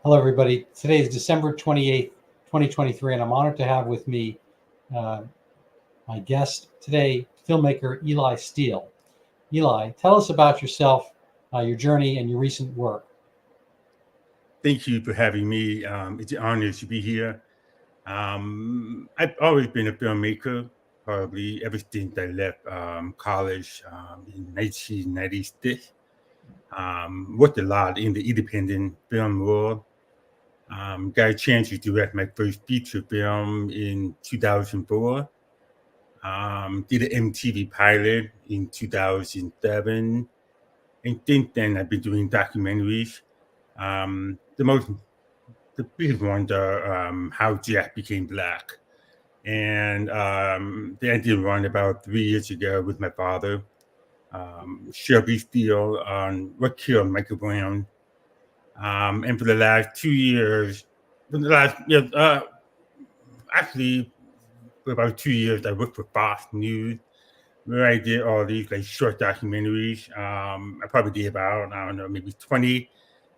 Hello, everybody. Today is December 28th, 2023, and I'm honored to have with me my guest today, filmmaker Eli Steele. Eli, tell us about yourself, your journey, and your recent work. Thank you for having me. It's an honor to be here. I've always been a filmmaker, probably ever since I left college in 1996. Worked a lot in the independent film world. Got a chance to direct my first feature film in 2004. Did an MTV pilot in 2007. And since then, I've been doing documentaries. The biggest ones are How Jack Became Black. And then I did one about 3 years ago with my father, Shelby Steele, on what killed Michael Brown. And for the last 2 years, actually, for about 2 years, I worked for Fox News, where I did all these like short documentaries. I probably did about, I don't know, maybe 20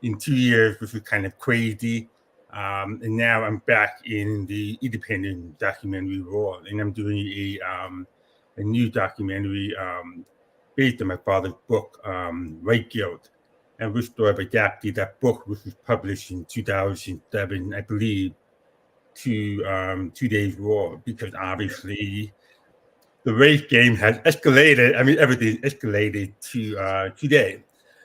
in 2 years, which was kind of crazy. And now I'm back in the independent documentary world, and I'm doing a new documentary based on my father's book, White Guilt, and which sort of adapted that book, which was published in 2007, I believe, to today's world, because obviously the race game has escalated. I mean, everything escalated to today.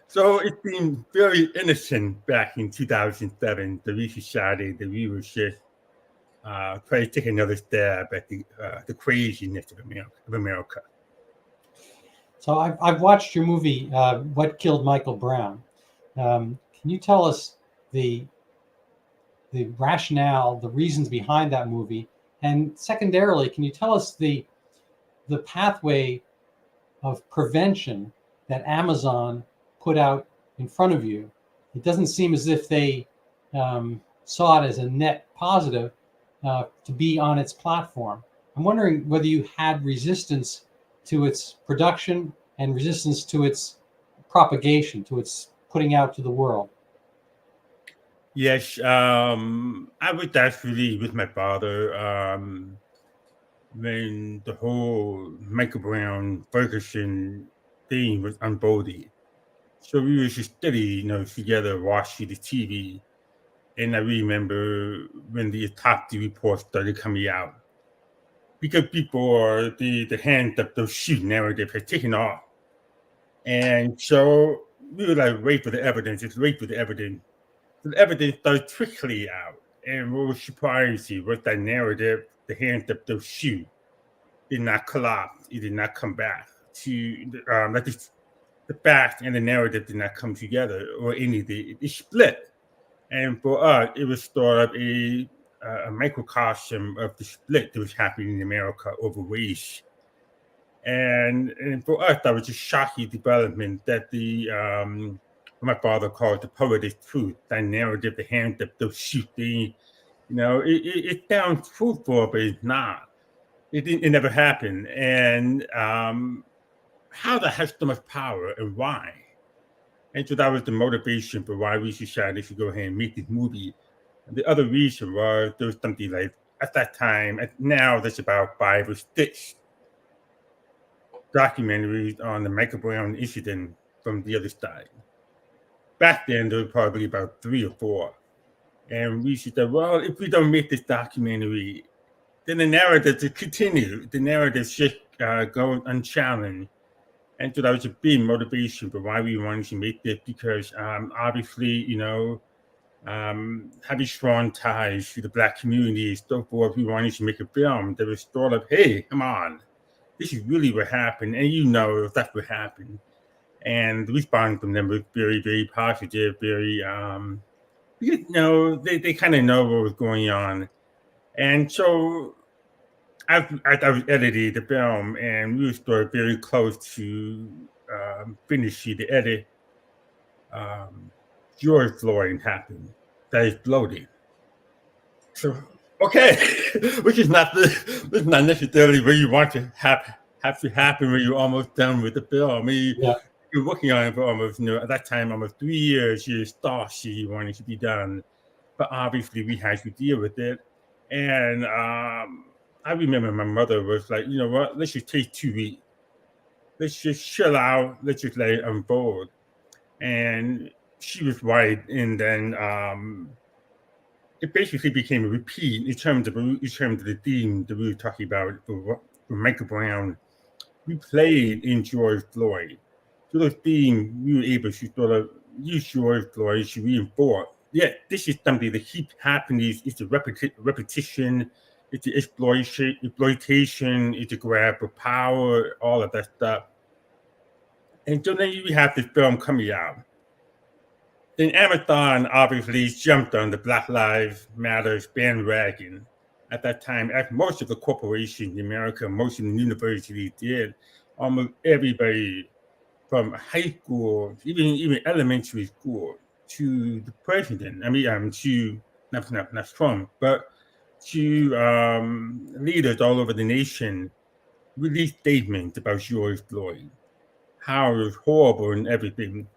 So it seemed very innocent back in 2007 that we decided that we would just try to take another stab at the craziness of America. So I've watched your movie, What Killed Michael Brown. Can you tell us the rationale, the reasons behind that movie? And secondarily, can you tell us the pathway of prevention that Amazon put out in front of you? It doesn't seem as if they saw it as a net positive to be on its platform. I'm wondering whether you had resistance to its production and resistance to its propagation, to its putting out to the world. Yes, I was actually with my father when the whole Michael Brown Ferguson thing was unfolding. So we were just steady, together watching the TV. And I remember when the autopsy reports started coming out, because before the hand of the shoot narrative had taken off. And so we were like, wait for the evidence, just wait for the evidence. So the evidence started trickling out. And what was surprising was that narrative, the hand of the shoot, did not collapse. It did not come back to the fact and the narrative did not come together or anything. It split. And for us, it was sort of a microcosm of the split that was happening in America over race. And for us, that was a shocking development that my father called the poetic truth, that narrative, the hand of the shoot thing. It sounds truthful, but it's not. It never happened. And how that has so much power and why. And so that was the motivation for why we decided to go ahead and make this movie. And the other reason was there was something like, at that time, now there's about 5 or 6 documentaries on the Michael Brown incident from the other side. Back then, there were probably about 3 or 4. And we said, well, if we don't make this documentary, then the narrative to continue. The narrative just goes unchallenged. And so that was a big motivation for why we wanted to make this, because obviously, having strong ties to the Black community, so forth, we wanted to make a film that was sort of, hey, come on, this is really what happened. And that's what happened. And the response from them was very, very positive, very, they kind of know what was going on. And so I was editing the film, and we were sort of very close to finishing the edit. George Floyd happened. That exploded. So okay, which is not necessarily where you want to have to happen when you're almost done with the film. I mean, you're working on it for almost, at that time, almost 3 years. You thought you wanted to be done. but obviously we had to deal with it. And I remember my mother was like, you know what, let's just take 2 weeks. Let's just chill out. Let's just let it unfold. And she was right. And then it basically became a repeat in terms of the theme that we were talking about for Michael Brown. We played in George Floyd. So the theme, we were able to sort of use George Floyd to reinforce. Yeah, this is something that keeps happening. It's a repetition. It's the exploitation. It's a grab for power. All of that stuff. And so then you have this film coming out. Then Amazon obviously jumped on the Black Lives Matter bandwagon. At that time, as most of the corporations in America, most of the universities did, almost everybody from high school, even elementary school, to the president. I mean, to not Trump, but to leaders all over the nation, released statements about George Floyd, how it was horrible and everything.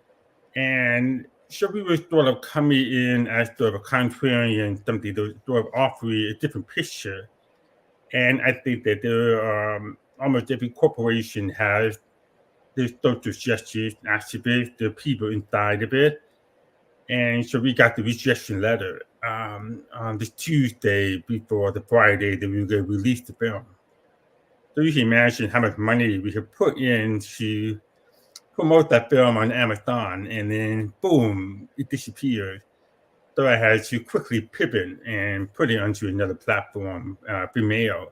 And so we were sort of coming in as sort of a contrarian, something that was sort of offering a different picture. And I think that almost every corporation has their social justice activists, the people inside of it. And so we got the rejection letter on this Tuesday before the Friday that we were going to release the film. So you can imagine how much money we have put into promote that film on Amazon, and then boom, it disappeared. So I had to quickly pivot and put it onto another platform, Vimeo.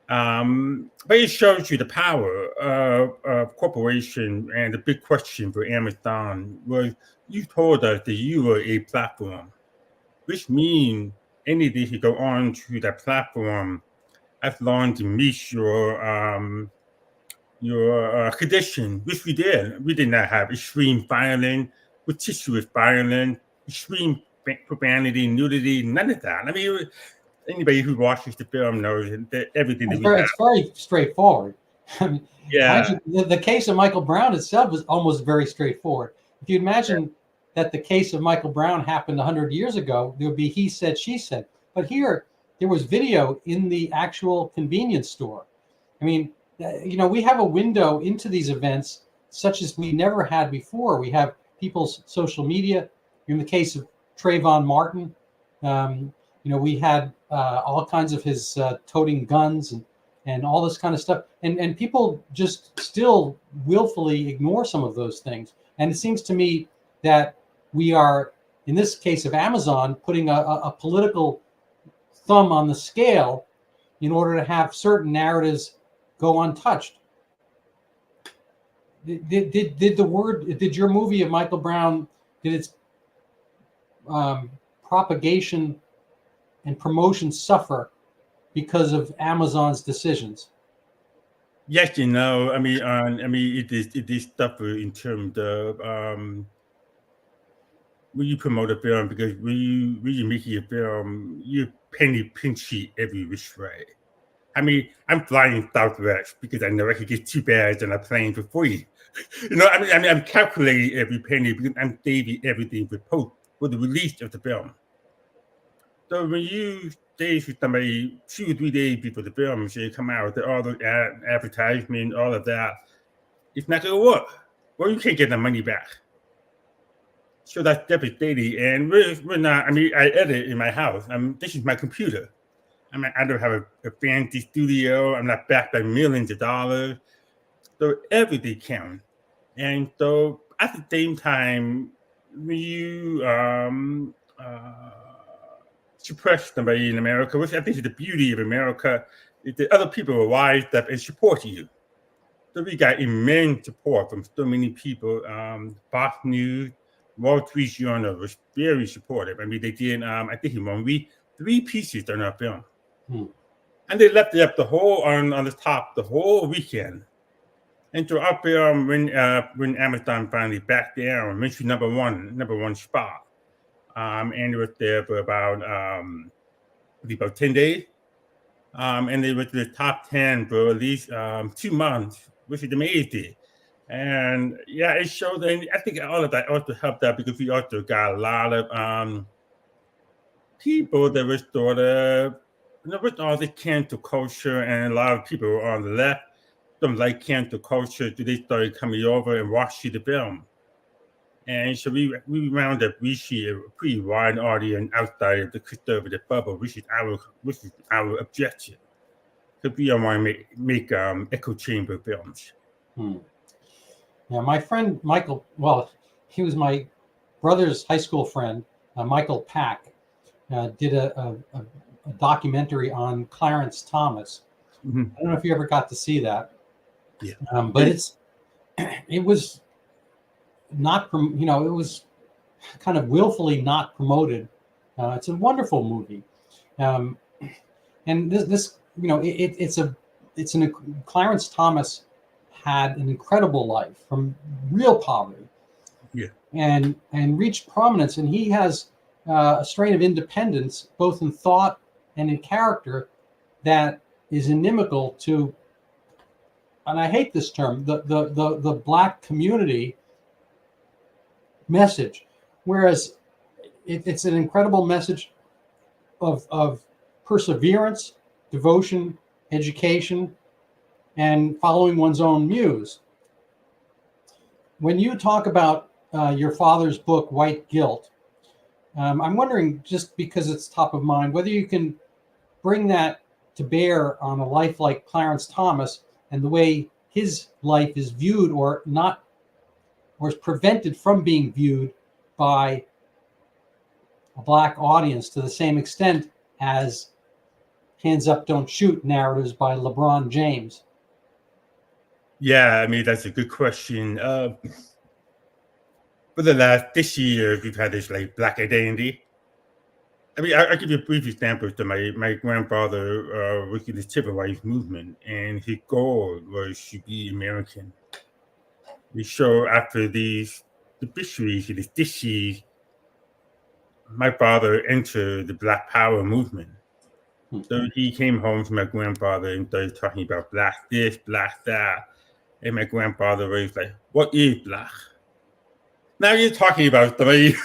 But it shows you the power of corporation, and the big question for Amazon was, you told us that you were a platform, which means anything can go on to that platform as long as it meets your condition, which we did. We did not have extreme violence, gratuitous violence, extreme profanity, nudity, none of that. I mean, anybody who watches the film knows that everything that we have. It's very straightforward. I mean, Yeah. the case of Michael Brown itself was almost very straightforward. If you imagine that the case of Michael Brown happened 100 years ago, there would be he said, she said. But here, there was video in the actual convenience store. I mean, we have a window into these events such as we never had before. We have people's social media. In the case of Trayvon Martin, we had all kinds of his toting guns and all this kind of stuff. And people just still willfully ignore some of those things. And it seems to me that we are, in this case of Amazon, putting a political thumb on the scale in order to have certain narratives go untouched. Did your movie of Michael Brown, did its propagation and promotion suffer because of Amazon's decisions? Yes, I mean, it is tougher in terms of when you promote a film, because when you making a film, you penny pinchy every which way. I mean, I'm flying Southwest because I know I could get 2 bags on a plane for free. I'm calculating every penny because I'm saving everything for the release of the film. So when you stay with somebody 2 or 3 days before the film should come out, all the advertisement, all of that, it's not going to work. Well, you can't get the money back. So that's devastating. And we're not, I mean, I edit in my house. This is my computer. I mean, I don't have a fancy studio. I'm not backed by millions of dollars. So everything counts. And so at the same time, when you suppress somebody in America, which I think is the beauty of America, is that other people will rise up and support you. So we got immense support from so many people. Fox News, Wall Street Journal was very supportive. I mean, they did, I think in 1 week, 3 pieces on our film. And they left it up on the top the whole weekend. And so our film, when Amazon finally backed down, went to number one spot. And it was there for about 10 days. And it was the top 10 for at least 2 months, which is amazing. And yeah, it showed, and I think all of that also helped out because we also got a lot of people that was sort of, with all the cancel culture, and a lot of people on the left don't like cancel culture, so they started coming over and watching the film. And so we wound up reaching a pretty wide audience outside of the conservative bubble, which is our objective. Because we don't want to make echo chamber films. Yeah, my friend Michael, well, he was my brother's high school friend, Michael Pack, did a documentary on Clarence Thomas. Mm-hmm. I don't know if you ever got to see that. Yeah. But it was not, it was kind of willfully not promoted. It's a wonderful movie. And this Clarence Thomas had an incredible life from real poverty. Yeah. And reached prominence. And he has a strain of independence, both in thought and in character, that is inimical to, and I hate this term, the Black community message. Whereas it's an incredible message of perseverance, devotion, education, and following one's own muse. When you talk about your father's book, White Guilt, I'm wondering, just because it's top of mind, whether you can bring that to bear on a life like Clarence Thomas and the way his life is viewed or not, or is prevented from being viewed by a Black audience to the same extent as Hands Up, Don't Shoot narratives by LeBron James. Yeah, I mean, that's a good question. For the last this year, we've had this like Black identity. I mean, I'll give you a brief example. So my grandfather was in the civil rights movement, and his goal was to be American. So after these victories this year, my father entered the Black Power movement. So he came home to my grandfather and started talking about Black this, Black that. And my grandfather was like, "What is Black?" Now you're talking about somebody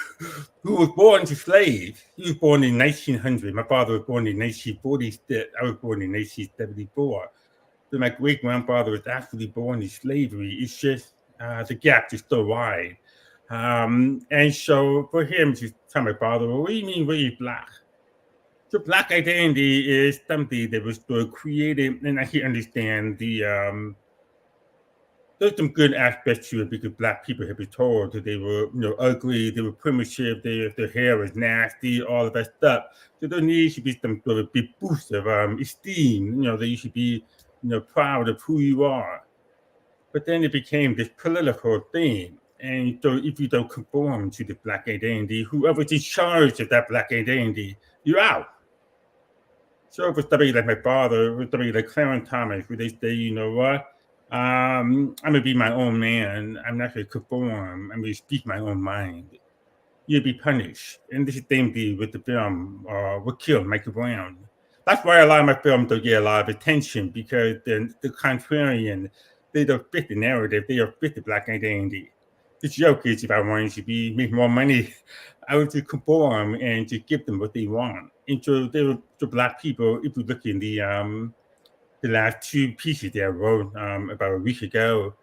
who was born to slave. He was born in 1900. My father was born in 1946. I was born in 1974. So my great-grandfather was actually born in slavery. It's just the gap is so wide. And so for him to tell my father, "Well, what do you mean, what is Black?" So Black identity is something that was sort of created, and I can understand there's some good aspects to it, because Black people have been told that they were, ugly, they were primitive, their hair was nasty, all of that stuff. So there needs to be some sort of big boost of esteem, that you should be, proud of who you are. But then it became this political thing. And so if you don't conform to the Black identity, whoever's in charge of that Black identity, you're out. So for somebody like my father, for somebody like Clarence Thomas, where they say, you know what? I'm gonna be my own man. I'm not gonna conform. I'm gonna speak my own mind. You'll be punished. And this is the same thing with the film What Killed Michael Brown. That's why a lot of my films don't get a lot of attention, because the contrarian, they don't fit the narrative. They don't fit the Black identity. The joke is, if I wanted to make more money, I would just conform and just give them what they want. And so they were the Black people. If you look in the last two pieces that I wrote about a week ago,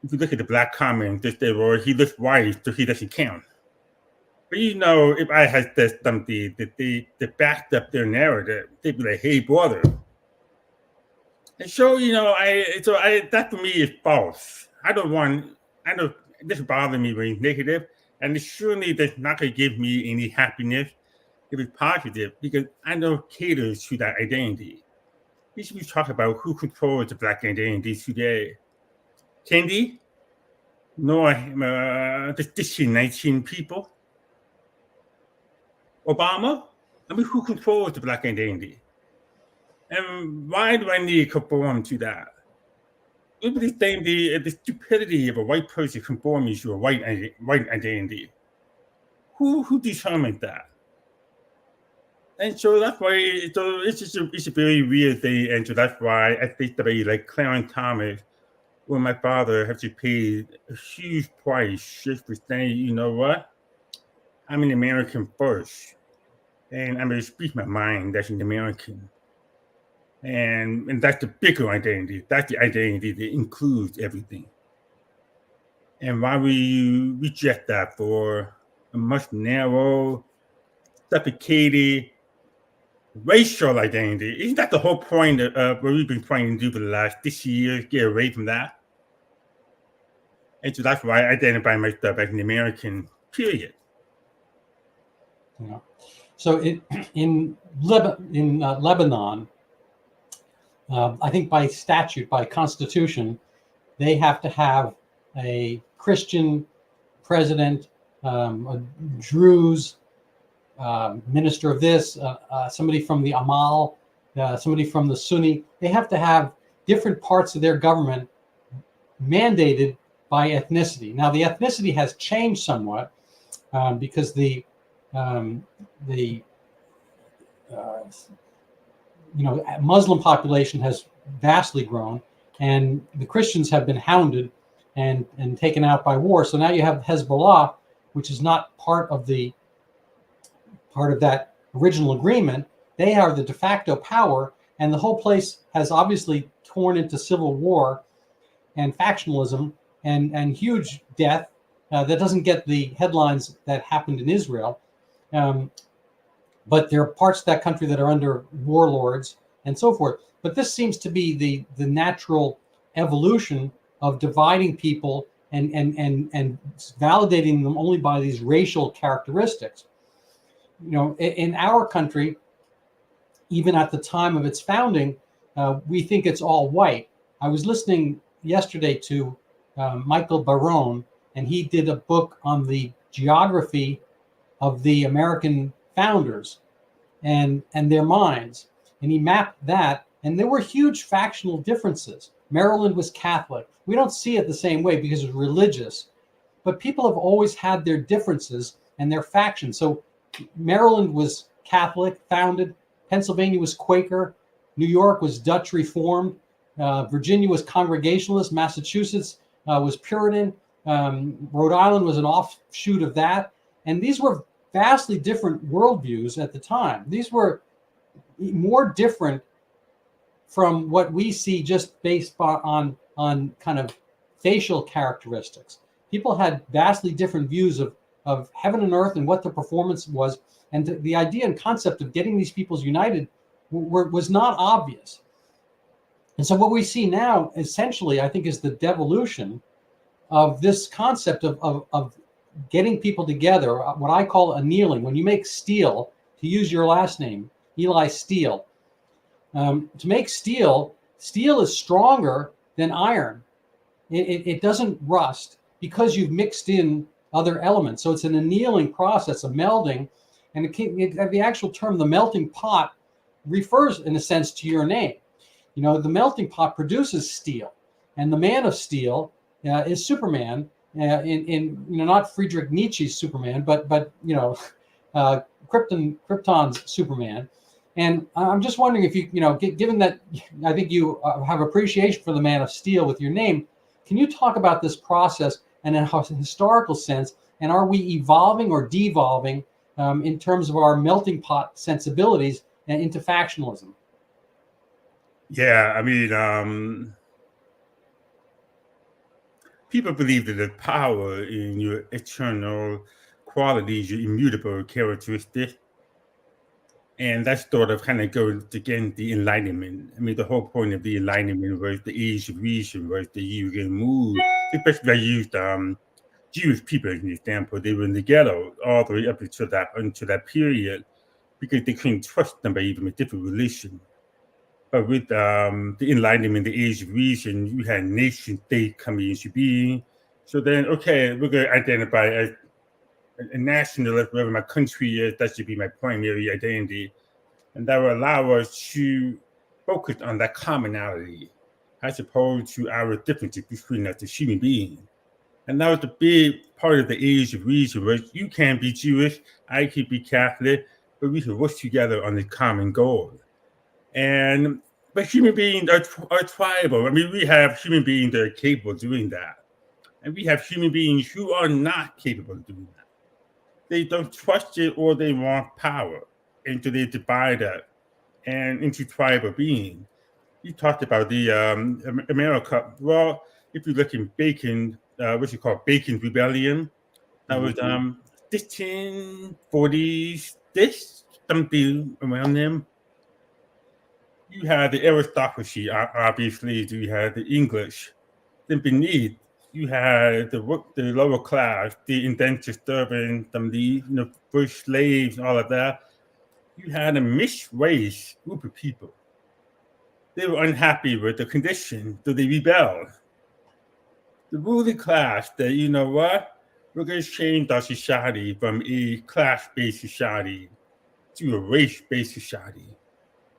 if you look at the Black comments, they were, he looks white, so he doesn't count. But if I had said something that backed up their narrative, they'd be like, "Hey, brother." And so, that for me is false. I know this bothers me when it's negative, and it surely does not going to give me any happiness if it's positive, because I know it caters to that identity. We should be talking about who controls the Black identity today. Kennedy? No, the 19 people? Obama? I mean, who controls the Black identity? And why do I need to conform to that? It would be the stupidity of a white person conforming to a white identity. Who determined that? And so that's why it's a very weird thing, and so that's why I think that like Clarence Thomas, when my father had to pay a huge price just for saying, "You know what? I'm an American first." And I'm going to speak my mind as an American. And that's the bigger identity. That's the identity that includes everything. And why would you reject that for a much narrow, suffocated, racial identity? Isn't that the whole point of what we've been trying to do for the last 6 years, get away from that? And so that's why I identify myself as an American, period. Yeah. So in Lebanon, I think by statute, by constitution, they have to have a Christian president, a Druze minister of this, somebody from the Amal, somebody from the Sunni. They have to have different parts of their government mandated by ethnicity. Now, the ethnicity has changed somewhat because the Muslim population has vastly grown, and the Christians have been hounded and taken out by war. So now you have Hezbollah, which is not part of that original agreement. They are the de facto power, and the whole place has obviously torn into civil war and factionalism and huge death that doesn't get the headlines that happened in Israel. But there are parts of that country that are under warlords and so forth. But this seems to be the natural evolution of dividing people and validating them only by these racial characteristics. In our country, even at the time of its founding, we think it's all white. I was listening yesterday to Michael Barone, and he did a book on the geography of the American founders and their minds. And he mapped that, and there were huge factional differences. Maryland was Catholic. We don't see it the same way because it's religious, but people have always had their differences and their factions. So Maryland was Catholic, founded. Pennsylvania was Quaker. New York was Dutch Reformed. Virginia was Congregationalist. Massachusetts was Puritan. Rhode Island was an offshoot of that. And these were vastly different worldviews at the time. These were more different from what we see just based on kind of facial characteristics. People had vastly different views of heaven and earth and what the performance was. And the idea and concept of getting these peoples united was not obvious. And so what we see now, essentially, I think, is the devolution of this concept of getting people together, what I call annealing. When you make steel, to use your last name, Eli Steele, to make steel is stronger than iron. It doesn't rust because you've mixed in other elements. So it's an annealing process, a melding. And the actual term, the melting pot, refers in a sense to your name. The melting pot produces steel, and the man of steel is Superman. In not Friedrich Nietzsche's Superman, but Krypton's Superman. And I'm just wondering if given that I think you have appreciation for the Man of Steel with your name, can you talk about this process and in a historical sense? And are we evolving or devolving in terms of our melting pot sensibilities and into factionalism? Yeah, I mean, people believe that there's power in your eternal qualities, your immutable characteristics. And that's sort of kind of goes against the Enlightenment. I mean, the whole point of the Enlightenment was the age of reason, was that you can move. Especially I used Jewish people as an example. They were in the ghetto all the way up until that period because they couldn't trust somebody from a different religion. But with the Enlightenment, the age of reason, you had nation state coming into being. So then, okay, we're going to identify as a nationalist, wherever my country is, that should be my primary identity. And that will allow us to focus on that commonality as opposed to our differences between us as human beings. And that was the big part of the age of reason, was you can be Jewish, I can be Catholic, but we can work together on a common goal. But human beings are tribal. I mean, we have human beings that are capable of doing that. And we have human beings who are not capable of doing that. They don't trust it or they want power. into the divider and into tribal being. You talked about the America. Well, if you look in Bacon, what you call Bacon's Rebellion, that was 1540s, this something around them. You had the aristocracy, obviously. You had the English. Then beneath, you had the lower class, the indentured servants, the British slaves, all of that. You had a mixed race group of people. They were unhappy with the condition, so they rebelled. The ruling class said, you know what? We're going to change our society from a class-based society to a race-based society.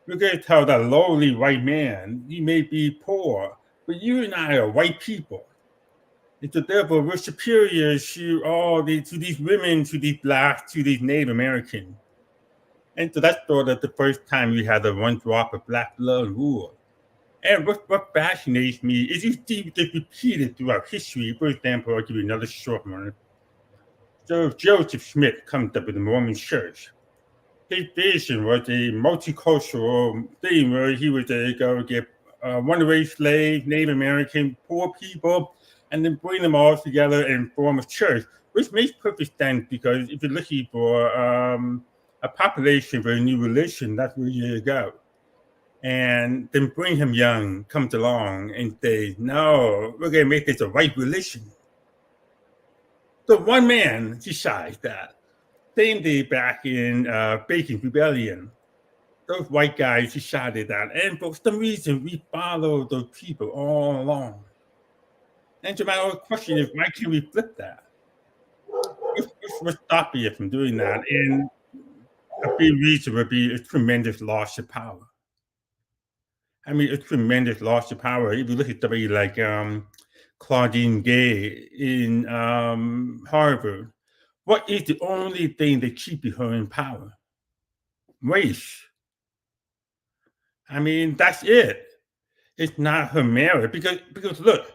We're going to tell that lowly white man, you may be poor, but you and I are white people. And so therefore, we're superior to these women, to these blacks, to these Native Americans. And so that's sort of the first time we had the one drop of black blood rule. And what fascinates me is you see this repeated throughout history. For example, I'll give you another short one. So Joseph Smith comes up with the Mormon Church. His vision was a multicultural thing where he was go get runaway slaves, Native American, poor people, and then bring them all together and form a church, which makes perfect sense because if you're looking for a population for a new religion, that's where you go. And then Brigham Young comes along and says, no, we're going to make this a white religion. So one man decides that. Same day back in Bacon's Rebellion, those white guys decided that. And for some reason, we followed those people all along. And so my question is, why can't we flip that? What's stopping you from doing that? And a big reason would be a tremendous loss of power. I mean, a tremendous loss of power. If you look at somebody like Claudine Gay in Harvard, what is the only thing that keeps her in power? Race. I mean, that's it. It's not her merit. Because look,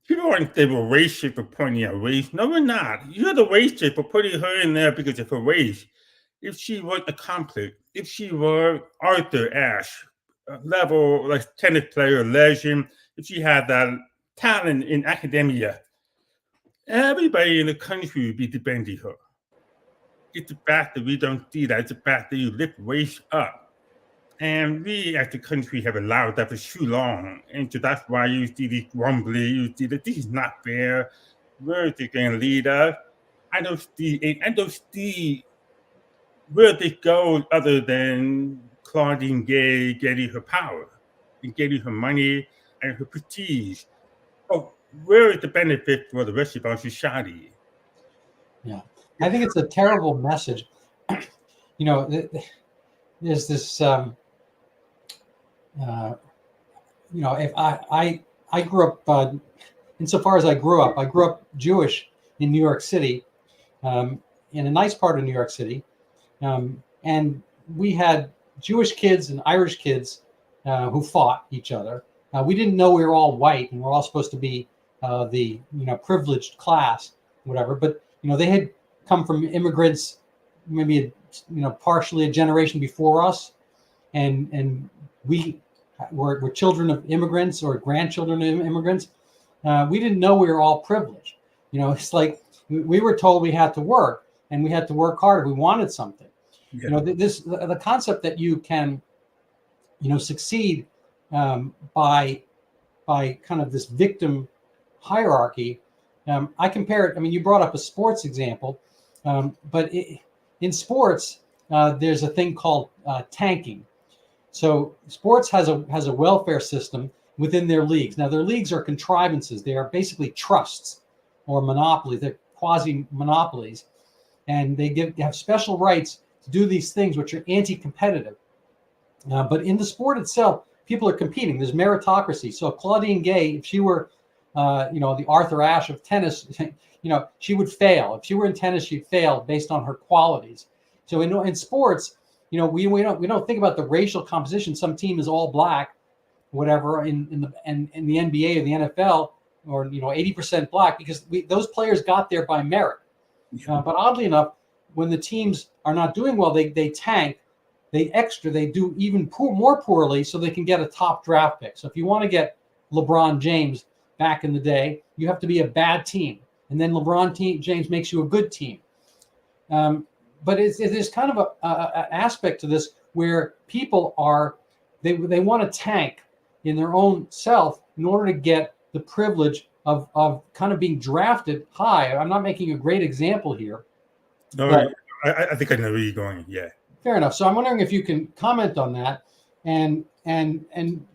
people aren't they were racist for pointing out race. No, we're not. You're the racist for putting her in there because of her race. If she was accomplished, if she were Arthur Ashe, level like tennis player, legend, if she had that talent in academia, everybody in the country would be defending her. It's the fact that we don't see that. It's the fact that you lift race up. And we as a country have allowed that for too long. And so that's why you see these grumbling, you see that this is not fair. Where is it going to lead us? I don't see where they go other than Claudine Gay getting her power and getting her money and her prestige. Oh, where is the benefit for the rest of our society? Yeah, I think it's a terrible message. There's this, if I grew up, insofar as I grew up Jewish in New York City, in a nice part of New York City. And we had Jewish kids and Irish kids who fought each other. We didn't know we were all white and we're all supposed to be the privileged class, whatever. But they had come from immigrants, maybe partially a generation before us, and we were children of immigrants or grandchildren of immigrants. We didn't know we were all privileged. It's like we were told we had to work, and we had to work hard if we wanted something. Yeah. The concept that you can, succeed by kind of this victim hierarchy. I compare it. I mean, you brought up a sports example, but in sports, there's a thing called tanking. So sports has a welfare system within their leagues. Now, their leagues are contrivances. They are basically trusts or monopolies. They're quasi monopolies, and they have special rights to do these things which are anti-competitive. But in the sport itself, people are competing. There's meritocracy. So Claudine Gay, if she were, the Arthur Ashe of tennis, she would fail. If she were in tennis, she'd fail based on her qualities. So in sports, we don't think about the racial composition. Some team is all black, whatever, in the NBA or the NFL, or 80% black, because those players got there by merit. But oddly enough, when the teams are not doing well, they tank they do even more poorly so they can get a top draft pick. So if you want to get LeBron James back in the day, you have to be a bad team, and then James makes you a good team. But it is kind of an aspect to this where people they want to tank in their own self in order to get the privilege of kind of being drafted high. I'm not making a great example here. No, I think I know where you're going. Yeah. Fair enough. So I'm wondering if you can comment on that and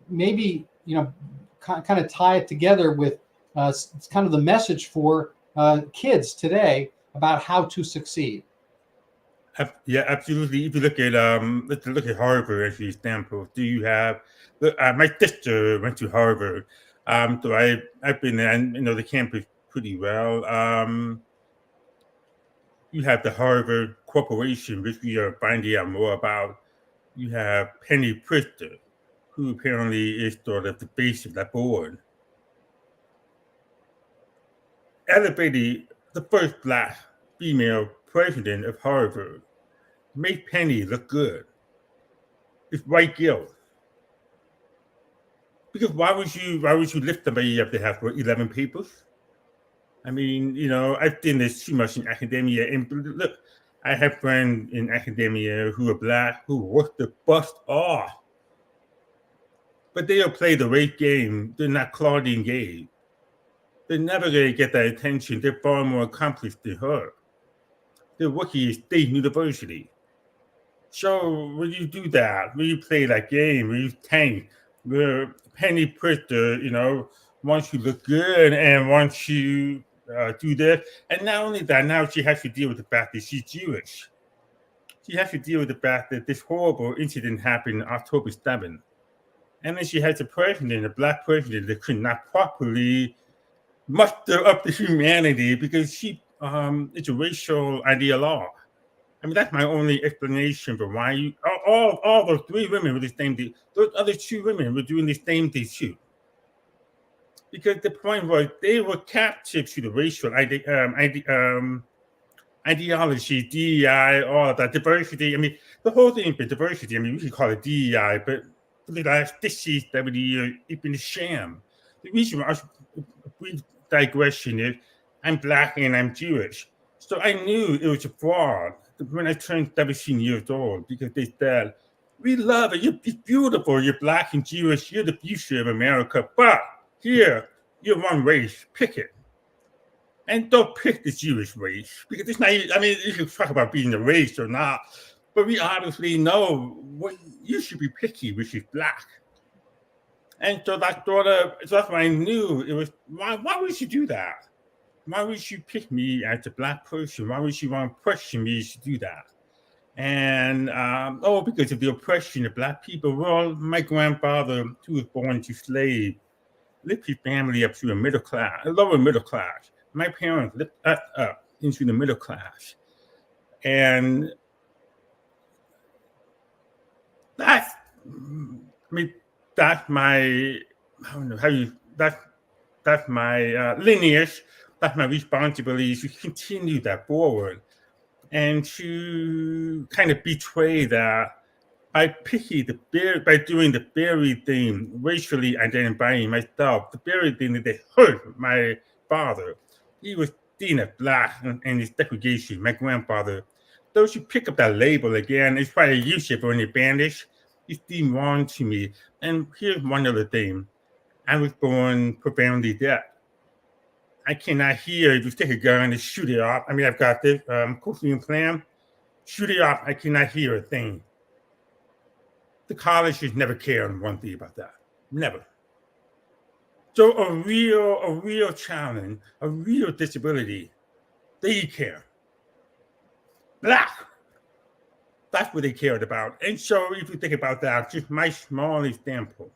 maybe, kind of tie it together with kind of the message for kids today about how to succeed. Yeah, absolutely. If you look at let's look at Harvard as an example. Do you have my sister went to Harvard, so I've been there, and the campus pretty well. You have the Harvard Corporation, which we are finding out more about. You have Penny Pritzker, who apparently is sort of the base of that board. Elevated the first Black female president of Harvard, make Penny look good. It's white guilt. Because why would you lift somebody up to have 11 papers? I mean, I've seen this too much in academia. And look, I have friends in academia who are Black who work the bust off. But they'll play the race game. They're not Claudine Gay. They're never going to get that attention. They're far more accomplished than her. They're working at State University. So when you do that, when you play that game, when you tank, the Penny Pritzker, wants you to look good and wants you do this. And not only that, now she has to deal with the fact that she's Jewish. She has to deal with the fact that this horrible incident happened October 7th. And then she has a Black president that could not properly muster up the humanity because she it's a racial ideologue. I mean, that's my only explanation for why all those three women were the same thing. Those other two women were doing the same thing too. Because the point was they were captive to the racial ideology, DEI, all of that, diversity. I mean, the whole thing for diversity, I mean, we could call it DEI, but for the last 60, 70 years, it's been a sham. The reason why brief digression is I'm Black and I'm Jewish. So I knew it was a fraud when I turned 17 years old because they said, we love it. It's beautiful. You're Black and Jewish. You're the future of America. But here, you're one race. Pick it. And don't pick the Jewish race because it's not, I mean, you can talk about being a race or not, but we obviously know what you should be picky, which is Black. And so that's what I knew. It was, why would you do that? Why would you pick me as a Black person? Why would you want to question me to do that? And, because of the oppression of Black people. Well, my grandfather, who was born into slave, lifted his family up to a lower middle class. My parents lifted us up into the middle class. And that's my, I don't know how you, that's my lineage. That's my responsibility to continue that forward and to kind of betray that by doing the very thing, racially identifying myself, the very thing that they hurt my father. He was seen as Black and his segregation, my grandfather. Those who pick up that label again, it's try to use it for an advantage. It's deemed wrong to me. And here's one other thing. I was born profoundly deaf. I cannot hear if you take a gun and shoot it off. I mean, I've got this cochlear implant. Shoot it off, I cannot hear a thing. The colleges never cared one thing about that. Never. So a real challenge, a real disability, they care. Black. That's what they cared about. And so if you think about that, just my small example,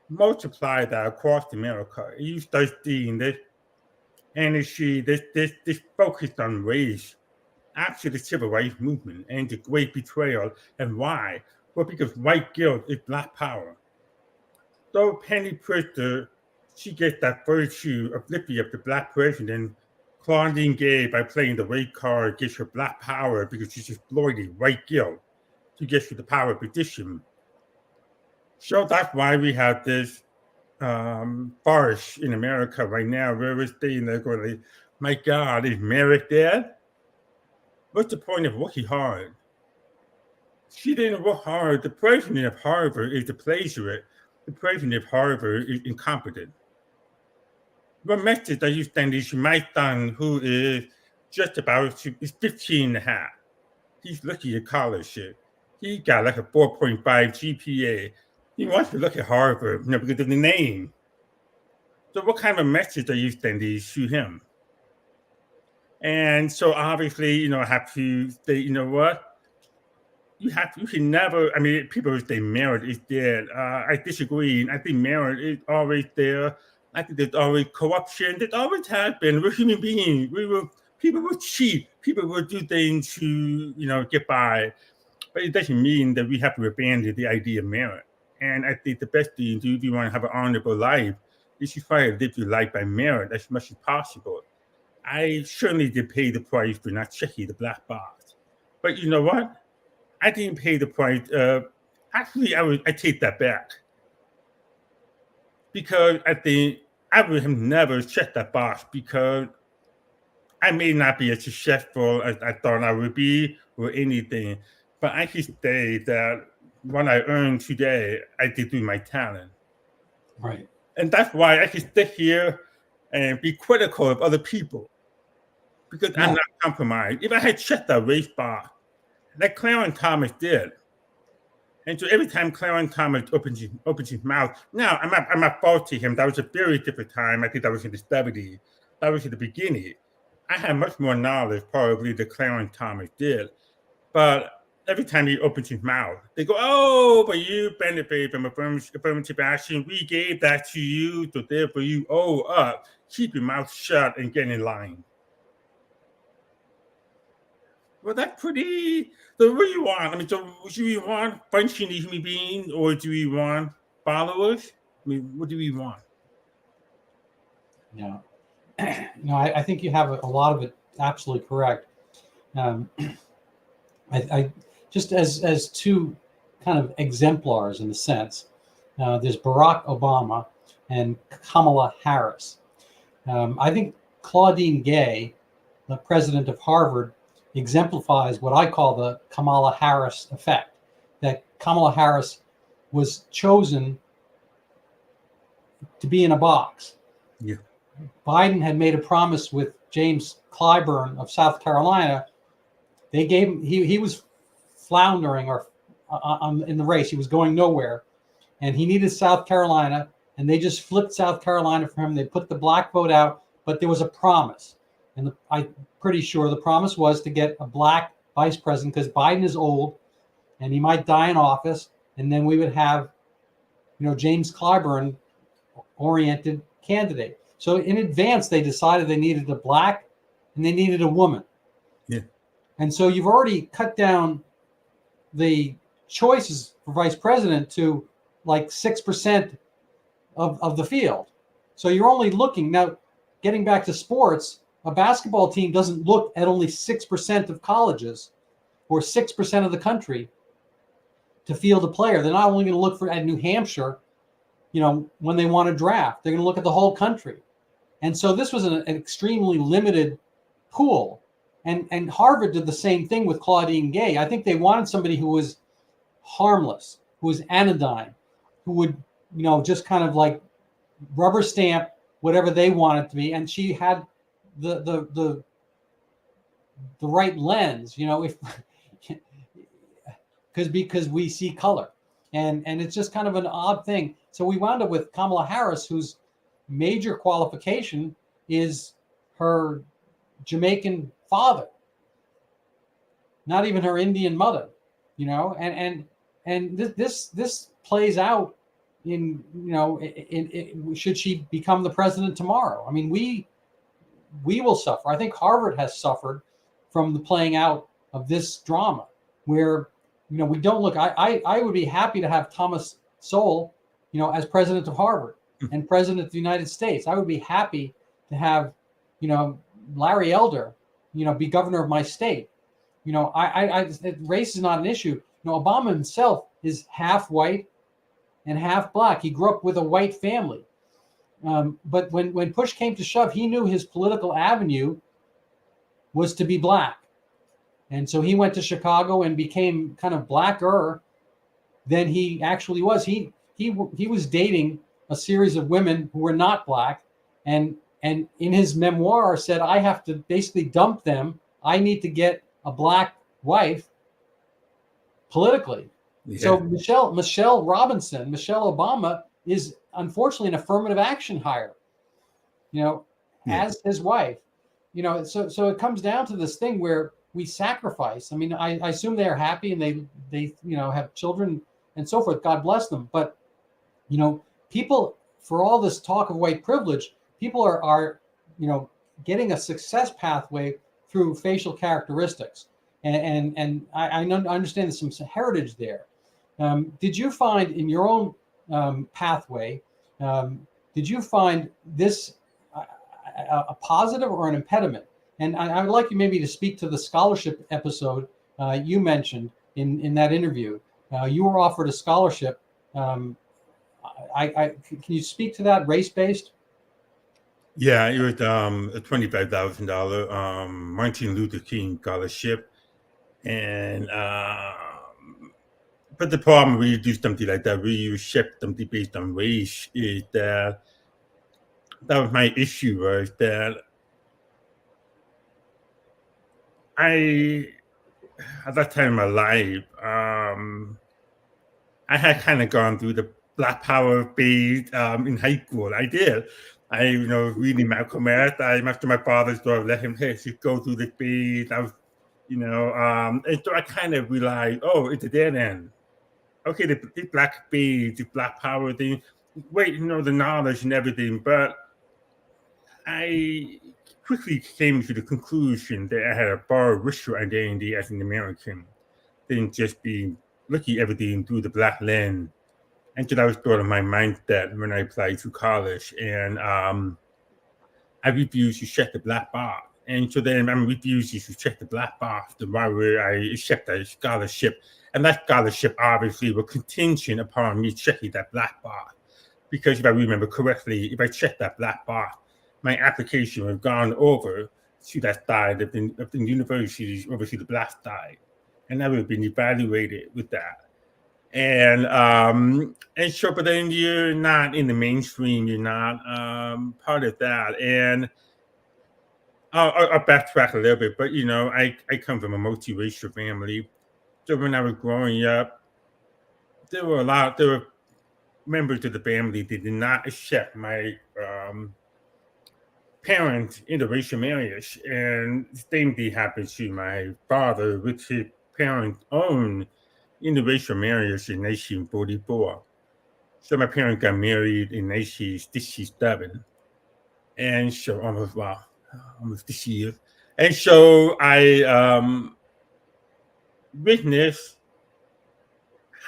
multiply that across America, you start seeing this energy, this focus on race after the civil rights movement and the great betrayal. And why? Well, because white guilt is Black power. So Penny Pritzker, she gets that virtue of lifting up the Black president. Claudine Gay, by playing the race card, gets her Black power because she's exploiting white guilt. to get you the power position. So that's why we have this farce in America right now, where we're staying there going, my God, is Merrick dead? What's the point of working hard? She didn't work hard. The president of Harvard is the plagiarist. The president of Harvard is incompetent. What message are you sending to my son, who is just about to, is 15 and a half? He's looking at college. He got like a 4.5 GPA. He wants to look at Harvard, because of the name. So what kind of message are you sending to him? And so obviously, I have to say, you know what? You can never, people say merit is dead. I disagree. I think merit is always there. I think there's always corruption. There's always has been. We're human beings. People will cheat. People will do things to, get by. But it doesn't mean that we have to abandon the idea of merit. And I think the best thing to do if you want to have an honorable life is to try to live your life by merit as much as possible. I certainly did pay the price for not checking the black box. But you know what? I didn't pay the price. Actually, I take that back. Because I think I would have never checked that box, because I may not be as successful as I thought I would be or anything. But I can say that what I earned today, I did through my talent. Right. And that's why I can sit here and be critical of other people, because I'm not compromised. If I had checked that race box, like Clarence Thomas did, and so every time Clarence Thomas opens his mouth, now I'm not faulting him. That was a very different time. I think that was in the 70s. That was in the beginning. I had much more knowledge probably than Clarence Thomas did. But every time he opens his mouth, they go, oh, but you benefit from affirmative action. We gave that to you, so therefore you owe up. Keep your mouth shut and get in line. Well, that's pretty. So what do you want? Do we want functioning human beings, or do we want followers? What do we want? Yeah. I think you have a lot of it absolutely correct. I just as two kind of exemplars in a sense. There's Barack Obama and Kamala Harris. I think Claudine Gay, the president of Harvard, exemplifies what I call the Kamala Harris effect. That Kamala Harris was chosen to be in a box. Yeah. Biden had made a promise with James Clyburn of South Carolina. They gave him, he was floundering in the race. He was going nowhere, and he needed South Carolina, and they just flipped South Carolina for him. They put the black vote out, but there was a promise, and I'm pretty sure the promise was to get a black vice president, because Biden is old, and he might die in office, and then we would have, James Clyburn oriented candidate. So in advance, they decided they needed a black and they needed a woman. Yeah. And so you've already cut down the choices for vice president to like 6% of the field. So you're only looking now, getting back to sports, a basketball team doesn't look at only 6% of colleges or 6% of the country to field a player. They're not only going to look at New Hampshire, when they want to draft, they're going to look at the whole country. And so this was an extremely limited pool. And Harvard did the same thing with Claudine Gay. I think they wanted somebody who was harmless, who was anodyne, who would, just kind of like rubber stamp whatever they wanted to be. And she had the right lens, if because we see color. And it's just kind of an odd thing. So we wound up with Kamala Harris, whose major qualification is her Jamaican father, not even her Indian mother, and this plays out in, should she become the president tomorrow? I mean, we will suffer. I think Harvard has suffered from the playing out of this drama where, we don't look, I would be happy to have Thomas Sowell, as president of Harvard and president of the United States. I would be happy to have, Larry Elder, be governor of my state. Race is not an issue, Obama himself is half white and half black. He grew up with a white family. But when push came to shove, he knew his political avenue was to be black. And so he went to Chicago and became kind of blacker than he actually was. He was dating a series of women who were not black, and in his memoir said, I have to basically dump them. I need to get a black wife politically. Yeah. So Michelle Obama is unfortunately an affirmative action hire, as his wife. So it comes down to this thing where we sacrifice. I mean, I assume they're happy and they have children and so forth. God bless them. But, people, for all this talk of white privilege, people are getting a success pathway through facial characteristics. And I understand there's some heritage there. Did you find in your own pathway, did you find this a positive or an impediment? And I would like you maybe to speak to the scholarship episode you mentioned in that interview. You were offered a scholarship. Can you speak to that, race-based? Yeah, it was a $25,000 Martin Luther King scholarship. And but the problem when you do something like that, when you shift something based on race, is that was my issue, was that at that time in my life, I had kind of gone through the Black Power phase in high school. I did. Reading Malcolm X, after my father sort of let him just go through the phase. I was, and so I kind of realized, oh, it's a dead end. Okay, the Black phase, the Black Power thing, wait, the knowledge and everything, but I quickly came to the conclusion that I had a far richer identity as an American than just be looking at everything through the Black lens. And so that was sort of my mindset when I applied to college. And I refused to check the Black box. And so then I'm refusing to check the Black box, the right where I accept a scholarship. And that scholarship obviously was contingent upon me checking that Black box. Because if I remember correctly, if I checked that Black box, my application would have gone over to that side of the universities, over to the Black side. And I would have been evaluated with that. And so, but then you're not in the mainstream, you're not part of that. And I'll backtrack a little bit, but I come from a multiracial family. So when I was growing up, there were members of the family that did not accept my parents' interracial marriage. And the same thing happened to my father, which his parents owned interracial marriage in 1944. So my parents got married in 1967. And so almost this year. And so I witnessed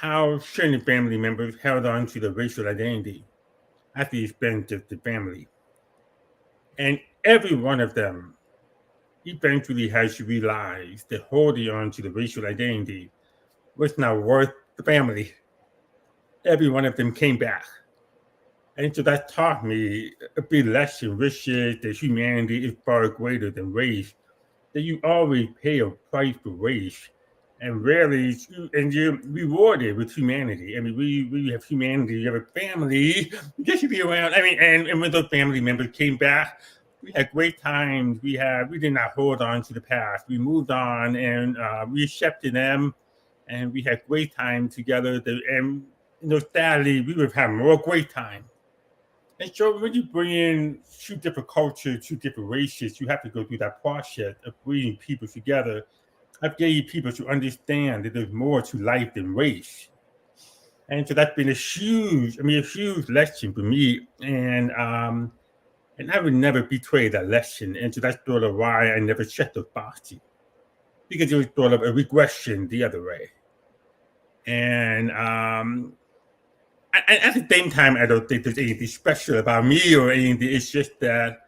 how certain family members held on to the racial identity at the expense of the family. And every one of them eventually has to realize that holding on to the racial identity was not worth the family. Every one of them came back. And so that taught me a big lesson, which is that humanity is far greater than race, that you always pay a price for race, and rarely, and you're rewarded with humanity. I mean, we have humanity, you have a family, you get to be around. I mean, and when those family members came back, we had great times. We did not hold on to the past. We moved on and we accepted them, and we had great time together. And sadly, we would have more great time. And so when you bring in two different cultures, two different races, you have to go through that process of bringing people together, of getting people to understand that there's more to life than race. And so that's been a huge lesson for me. And I would never betray that lesson. And so that's sort of why I never checked the boxes, because it was sort of a regression the other way. And at the same time, I don't think there's anything special about me or anything. It's just that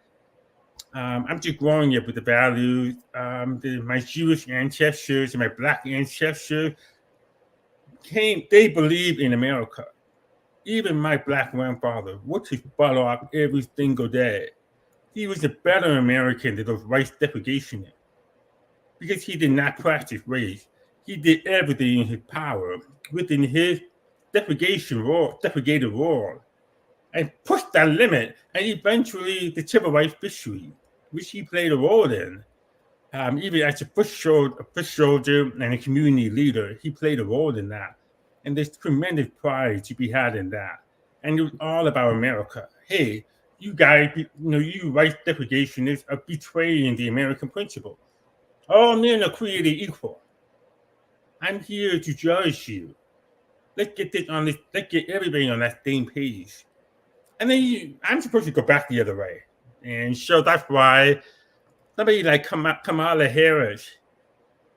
I'm just growing up with the values, my Jewish ancestors and my Black ancestors. they believe in America. Even my black grandfather worked his butt off every single day. He was a better American than those white segregationists because he did not practice race. He did everything in his power within his segregated world and pushed that limit. And eventually, the civil rights fishery, which he played a role in, even as a foot soldier and a community leader, he played a role in that. And there's tremendous pride to be had in that. And it was all about America. Hey, you guys, you white segregationists are betraying the American principle. All men are created equal. I'm here to judge you. Let's get everybody on that same page. And then I'm supposed to go back the other way. And so that's why somebody like Kamala Harris,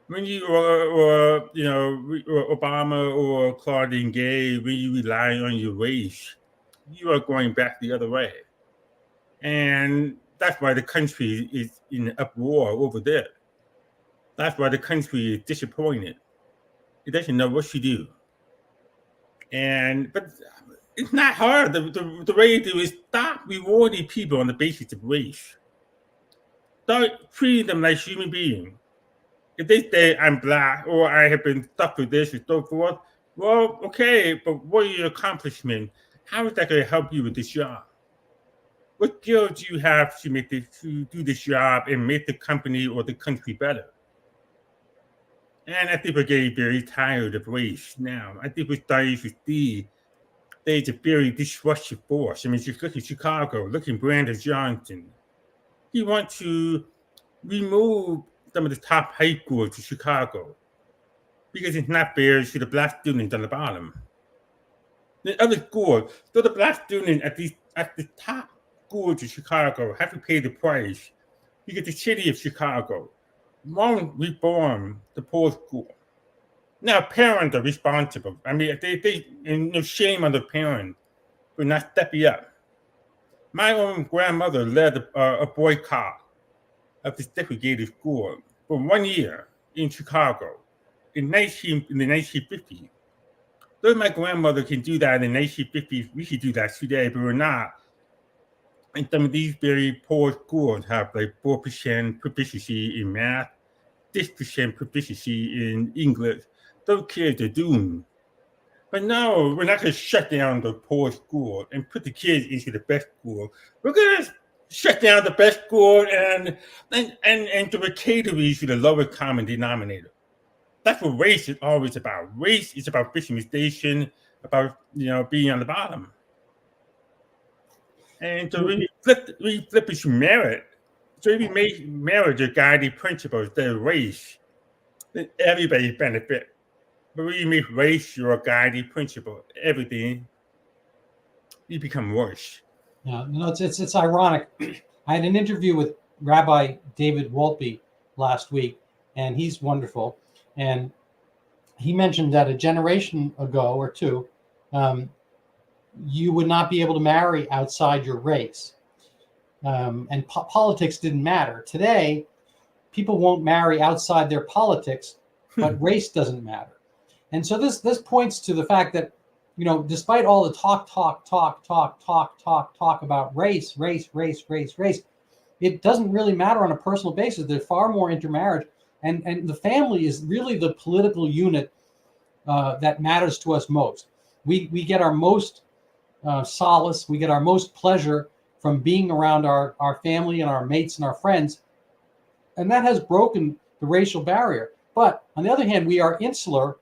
when you or Obama or Claudine Gay, when you rely on your race, you are going back the other way. And that's why the country is in uproar over there. That's why the country is disappointed. It doesn't know what to do. But it's not hard. The way to do is stop rewarding people on the basis of race. Start treating them like human beings. If they say I'm black or I have been stuck with this and so forth, well, okay, but what are your accomplishments? How is that going to help you with this job? What skills do you have to do this job and make the company or the country better? And I think we're getting very tired of race now. I think we're starting to see there's a very disruptive force. I mean, just look at Chicago, look at Brandon Johnson. He wants to remove some of the top high schools in Chicago because it's not fair to the black students on the bottom. The other schools, so the black students at the top schools in Chicago have to pay the price because the city of Chicago won't reform the poor school. Now, parents are responsible. I mean, they shame on the parents for not stepping up. My own grandmother led a boycott of the segregated school for 1 year in Chicago in the 1950s. So my grandmother can do that in the 1950s. We should do that today, but we're not. And some of these very poor schools have like 4% proficiency in math, 6% proficiency in English. Those kids are doomed. But no, we're not going to shut down the poor school and put the kids into the best school. We're going to shut down the best school and to cater to the lower common denominator. That's what race is always about. Race is about victimization, about being on the bottom. And so we flip it to merit. So if we make merit a guiding principle instead of race, then everybody benefit. But when you make race your guiding principle, everything you become worse. Yeah, it's ironic. I had an interview with Rabbi David Wolpe last week, and he's wonderful. And he mentioned that a generation ago or two, you would not be able to marry outside your race. And politics didn't matter. Today, people won't marry outside their politics, but race doesn't matter. And so this points to the fact that, despite all the talk about race, it doesn't really matter on a personal basis. There's far more intermarriage. And the family is really the political unit that matters to us most. We get our most solace, we get our most pleasure from being around our family and our mates and our friends. And that has broken the racial barrier. But on the other hand, we are insular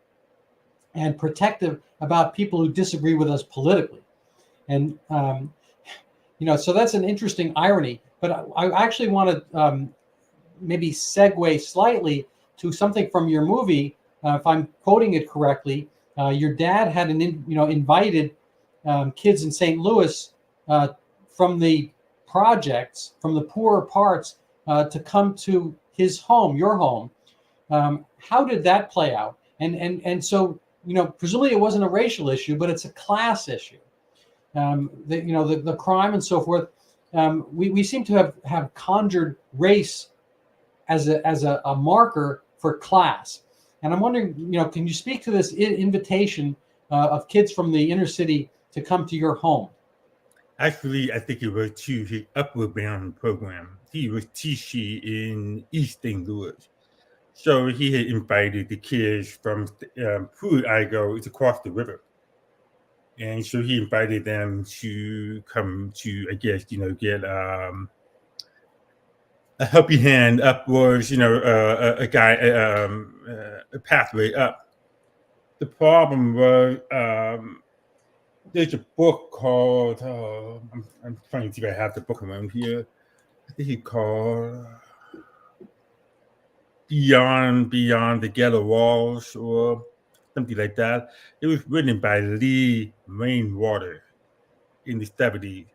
and protective about people who disagree with us politically. And, so that's an interesting irony. But I actually want to maybe segue slightly to something from your movie. If I'm quoting it correctly, your dad had invited kids in St. Louis from the projects, from the poorer parts, to come to his home, your home. How did that play out? And so, presumably it wasn't a racial issue, but it's a class issue. The crime and so forth. We seem to have conjured race as a marker for class. And I'm wondering, can you speak to this invitation of kids from the inner city to come to your home? Actually, I think it was to his Upward Bound program. He was teaching in East St. Louis. So he had invited the kids from Food Igo to cross the river. And so he invited them to come to, I guess, get a helping hand upwards, a pathway up. The problem was there's a book called, I'm trying to see if I have the book around here. I think it's called Beyond the Ghetto Walls or something like that. It was written by Lee Rainwater in the 70s.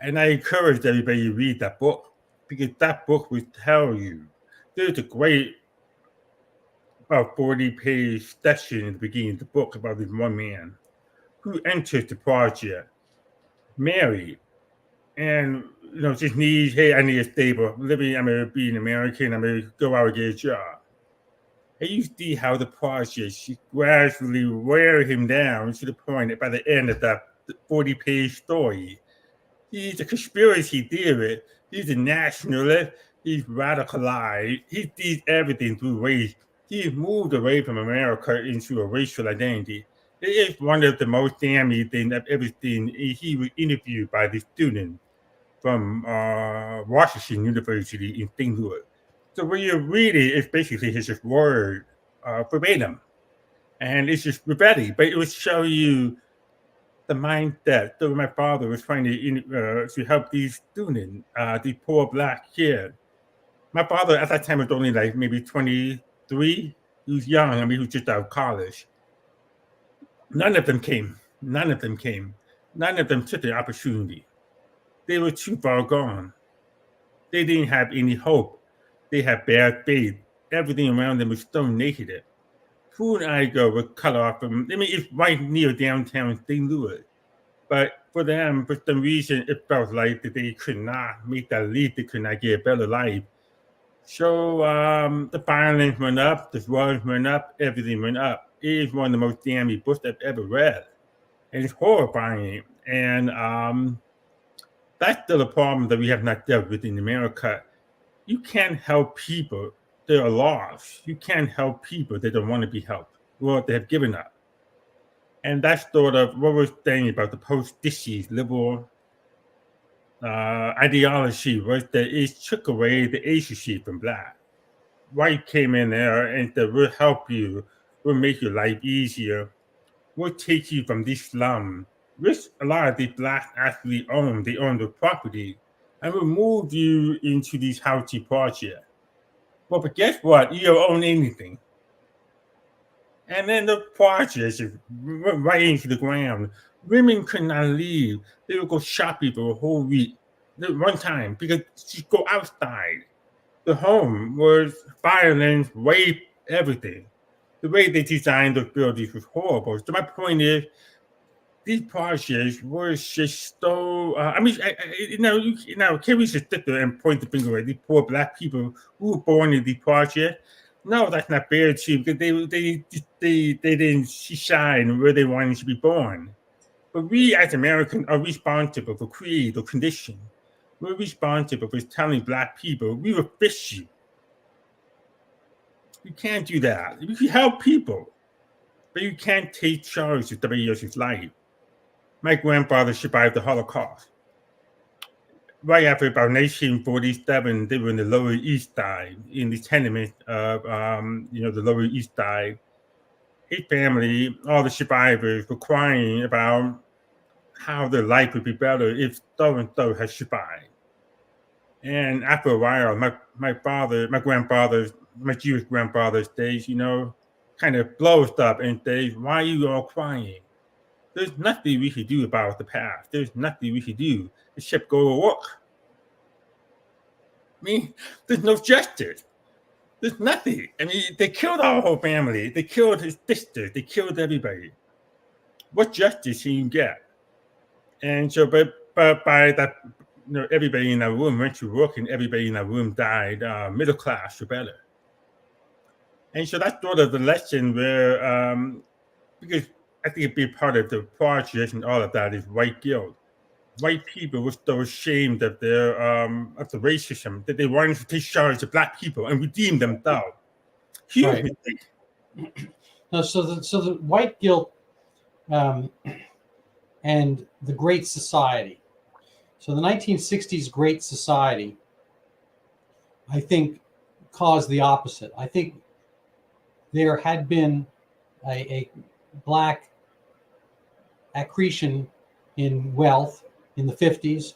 And I encouraged everybody to read that book because that book will tell you. There's a great about 40-page section in the beginning of the book about this one man who enters the project married and just needs, hey, I need a stable living, I'm gonna be an American, I'm gonna go out and get a job. And you see how the project gradually wear him down to the point that by the end of that 40-page story, he's a conspiracy theorist, he's a nationalist, he's radicalized, he sees everything through race. He's moved away from America into a racial identity. It is one of the most damning things I've ever seen. He was interviewed by the student from Washington University in St. Louis. So when you read it, it's basically his just word verbatim. And it's just repetitive, but it will show you the mindset. So my father was trying to help these students, these poor Black kids. My father at that time was only like maybe 23. He was young. I mean, he was just out of college. None of them came. None of them came. None of them took the opportunity. They were too far gone. They didn't have any hope. They had bad faith. Everything around them was stone naked. Food Igo was cut off from, I mean, it's right near downtown St. Louis. But for them, for some reason, it felt like that they could not make that leap. They could not get a better life. So the violence went up, the drugs went up, everything went up. It is one of the most damning books I've ever read. And it's horrifying. And that's still a problem that we have not dealt with in America. You can't help people that are lost. You can't help people that don't want to be helped or they have given up. And that's sort of what we're saying about the post-disease liberal ideology was that it took away the agency from Black. White came in there and said, we'll help you, we'll make your life easier, we'll take you from this slum, which a lot of these Blacks actually own. They own the property, and we'll move you into these housing projects. Well, but guess what? You don't own anything. And then the projects went right into the ground. Women could not leave. They would go shopping for a whole week. One time, because she go outside. The home was violence, rape, everything. The way they designed those buildings was horrible. So my point is, these projects were just so. Can we just sit there and point the finger at these poor Black people who were born in these projects? No, that's not fair to because they didn't shine where they wanted to be born. But we as Americans are responsible for creating the condition. We're responsible for telling Black people we will fix you. You can't do that. You can help people, but you can't take charge of somebody else's life. My grandfather survived the Holocaust. Right after about 1947, they were in the Lower East Side, in the tenement of, the Lower East Side. His family, all the survivors, were crying about how their life would be better if so-and-so had survived. And after a while, my Jewish grandfather says, kind of blows up and says, why are you all crying? There's nothing we can do about the past. There's nothing we can do except go to work. I mean, there's no justice. There's nothing. I mean, they killed our whole family. They killed his sister. They killed everybody. What justice can you get? And so, but by that, everybody in that room went to work and everybody in that room died middle class or better. And so that's sort of the lesson where, because I think a big part of the project and all of that is white guilt. White people were so ashamed of their of the racism that they wanted to take charge of Black people and redeem themselves. Huge Right. mistake. No, so the white guilt and the Great Society. So the 1960s Great Society, I think, caused the opposite. I think there had been a Black accretion in wealth in the 50s.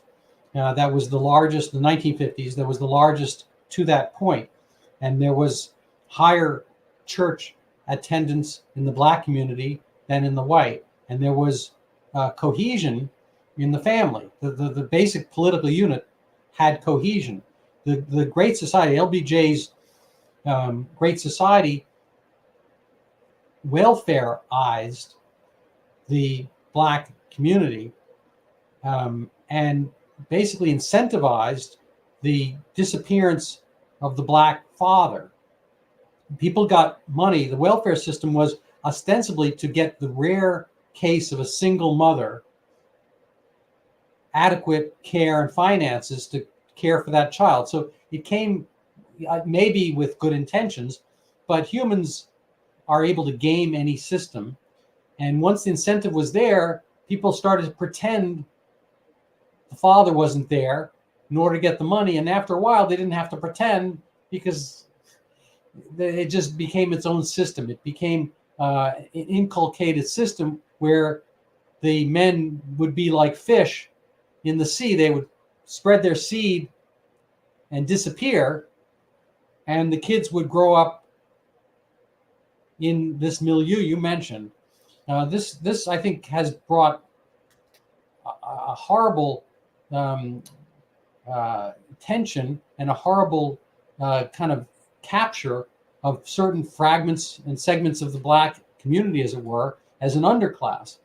That was the largest, the 1950s, that was the largest to that point. And there was higher church attendance in the Black community than in the white. And there was cohesion in the family. The basic political unit had cohesion. The Great Society, LBJ's Great Society, welfareized the Black community and basically incentivized the disappearance of the Black father. People got money. The welfare system was ostensibly to get the rare case of a single mother adequate care and finances to care for that child. So it came maybe with good intentions, but humans are able to game any system. And once the incentive was there, people started to pretend the father wasn't there in order to get the money. And after a while, they didn't have to pretend because it just became its own system. It became an inculcated system where the men would be like fish in the sea. They would spread their seed and disappear, and the kids would grow up in this milieu you mentioned. This I think has brought a horrible tension and a horrible kind of capture of certain fragments and segments of the Black community, as it were, as an underclass.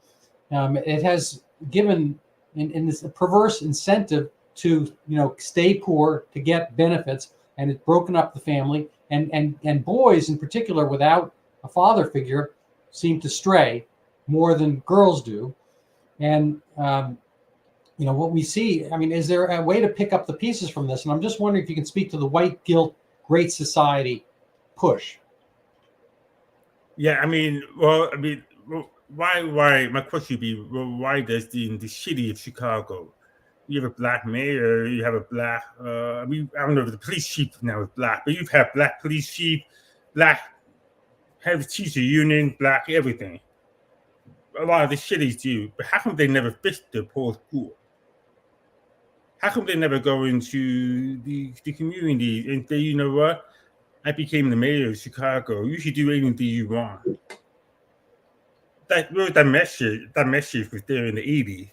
It has given in this perverse incentive to stay poor to get benefits, and it's broken up the family, and boys in particular without a father figure seem to stray more than girls do. And what we see, I mean, is there a way to pick up the pieces from this? And I'm just wondering if you can speak to the white guilt Great Society push. Yeah, why? My question would be, why does in the city of Chicago, you have a Black mayor, you have a Black, I don't know if the police chief now is Black, but you've had Black police chief, Black head of teacher union, Black everything. A lot of the cities do, but how come they never fix the poor school? How come they never go into the community and say, you know what? I became the mayor of Chicago. You should do anything you want. That message was there in the 80s.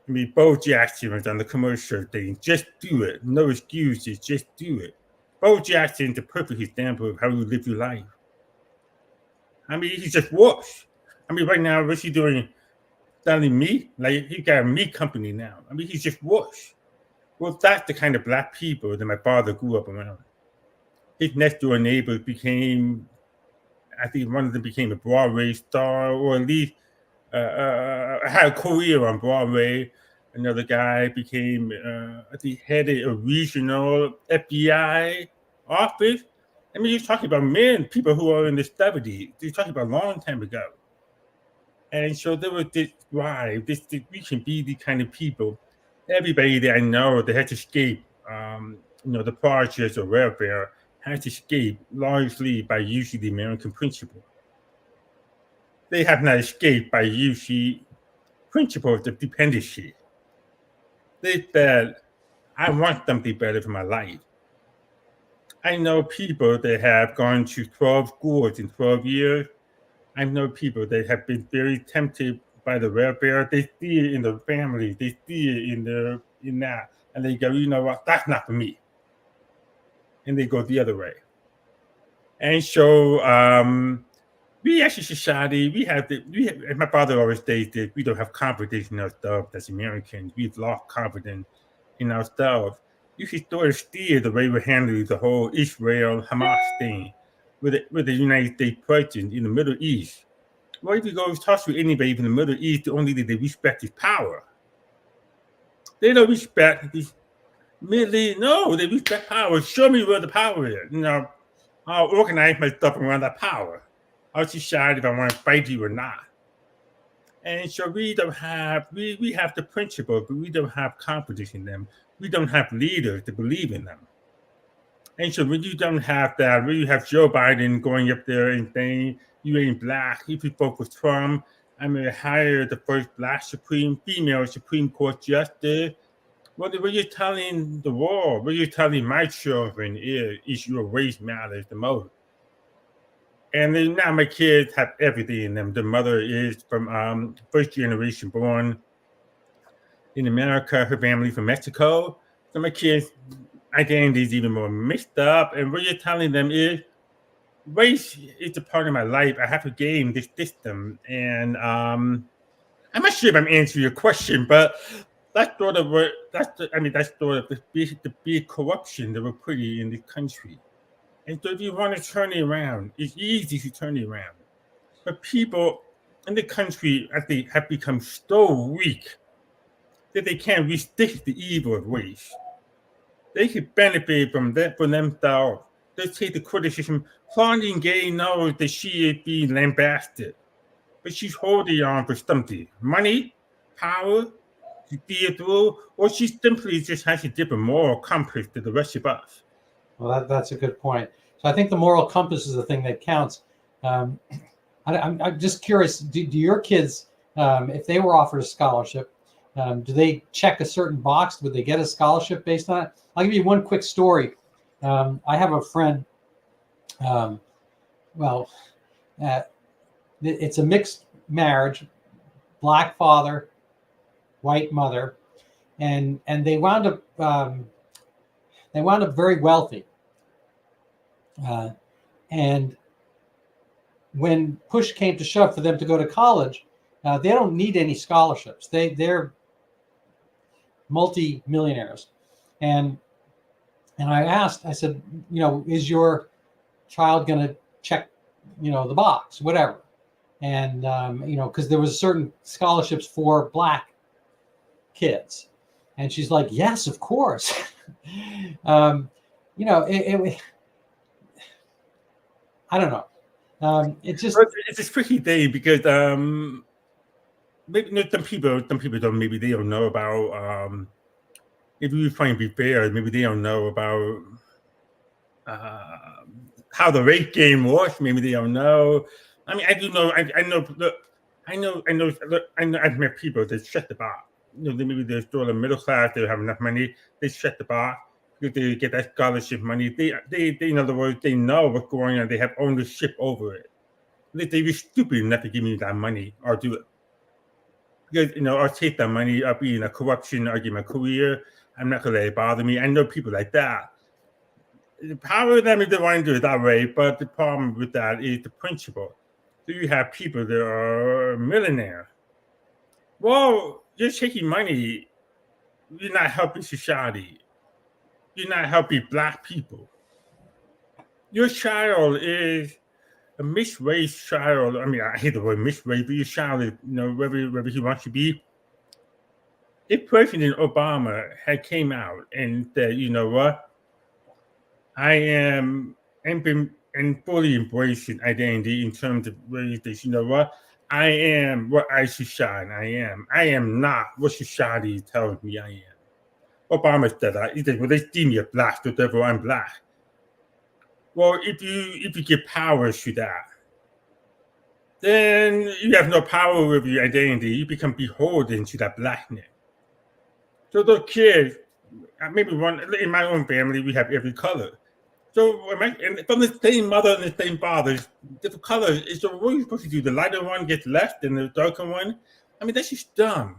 I mean, Bo Jackson was on the commercial thing. Just do it. No excuses. Just do it. Bo Jackson's the perfect example of how you live your life. I mean, he's just worse. I mean, right now, what's he doing? Selling meat? Like, he got a meat company now. I mean, he's just worse. Well, that's the kind of Black people that my father grew up around. His next door neighbor became, I think one of them became a Broadway star, or at least had a career on Broadway. Another guy became, I think, headed a regional FBI office. I mean, you're talking about people who are in the 70s. You're talking about a long time ago. And so there was this drive, we can be the kind of people. Everybody that I know that had to escape, the projects or welfare, had to escape largely by using the American principle. They have not escaped by using principles of dependency. They said, I want something better for my life. I know people that have gone to 12 schools in 12 years. I know people that have been very tempted by the welfare. They see it in the family. They see it in that. And they go, you know what, that's not for me. And they go the other way. And so we as a society, my father always stated, we don't have confidence in ourselves as Americans. We've lost confidence in ourselves. You should sort of steer the way we're handling the whole Israel-Hamas thing. with the United States president in the Middle East. Well, if you go talk to anybody from the Middle East, the only thing they respect is power. They don't respect this. No, they respect power. Show me where the power is. I'll organize my stuff around that power. I'll decide if I want to fight you or not. And so we don't have we have the principle, but we don't have confidence in them. We don't have leaders to believe in them. And so when you don't have that, when you have Joe Biden going up there and saying you ain't black, if you vote for Trump, I'm going to hire the first black female Supreme Court justice. What you're telling the world, what you're telling my children is your race matters the most. And then now my kids have everything in them. The mother is from first generation born in America, her family from Mexico. So my kids' identity is even more mixed up. And what you're telling them is race is a part of my life. I have to game this system. And I'm not sure if I'm answering your question, but that's sort of the big corruption that we're putting in this country. And so if you want to turn it around, it's easy to turn it around. But people in the country, I think, have become so weak that they can't resist the evil of race. They could benefit from that for themselves. They take the criticism. Claudine Gay knows that she is being lambasted, but she's holding on for something. Money, power, to see it through, or she simply just has a different moral compass to the rest of us. Well, that's a good point. So I think the moral compass is the thing that counts. I'm just curious, do your kids, if they were offered a scholarship, do they check a certain box? Would they get a scholarship based on it? I'll give you one quick story. I have a friend, it's a mixed marriage, black father, white mother, and they wound up very wealthy. And when push came to shove for them to go to college, they don't need any scholarships. They're multi-millionaires. And I said, is your child going to check, the box, whatever. And, because there was certain scholarships for black kids. And she's like, yes, of course. I don't know. It's a tricky thing because maybe some people don't. Maybe they don't know about. If we trying to be fair, maybe they don't know about how the race game works. Maybe they don't know. I mean, I do know. I know. Look, I know. I've met people that shut the bar. Maybe they're still the middle class. They have enough money. They shut the bar. They get that scholarship money. They, in other words, they know what's going on. They have ownership over it. They be stupid enough to give me that money or do it. Because, or take that money, I'll be in a corruption, I'll get my career. I'm not going to let it bother me. I know people like that. The power of them if they want to do it that way, but the problem with that is the principle. So you have people that are millionaire. Well, you're taking money. You're not helping society. You're not helping black people. Your child is a mixed race child. I mean, I hate the word mixed race, but your child is, wherever he wants to be. If President Obama had came out and said, you know what, I am and fully embracing identity in terms of race, you know what, I am what I society I am. I am not what society tells me I am. Obama said that. He said, well, they see me as black, so therefore I'm black. Well, if you give power to that, then you have no power with your identity. You become beholden to that blackness. So those kids, maybe one in my own family, we have every color. So from the same mother and the same father, different colors. So what are you supposed to do? The lighter one gets less than the darker one? I mean, that's just dumb.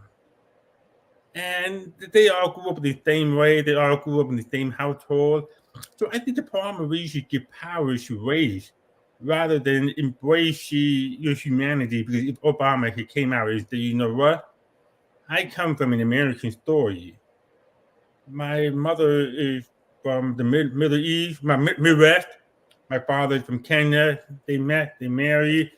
And they all grew up in the same way. They all grew up in the same household. So I think the problem is you should give power to race rather than embrace your humanity. Because if Obama he came out and said, you know what? I come from an American story. My mother is from the Middle East, my Midwest. My father's from Kenya. They met, they married,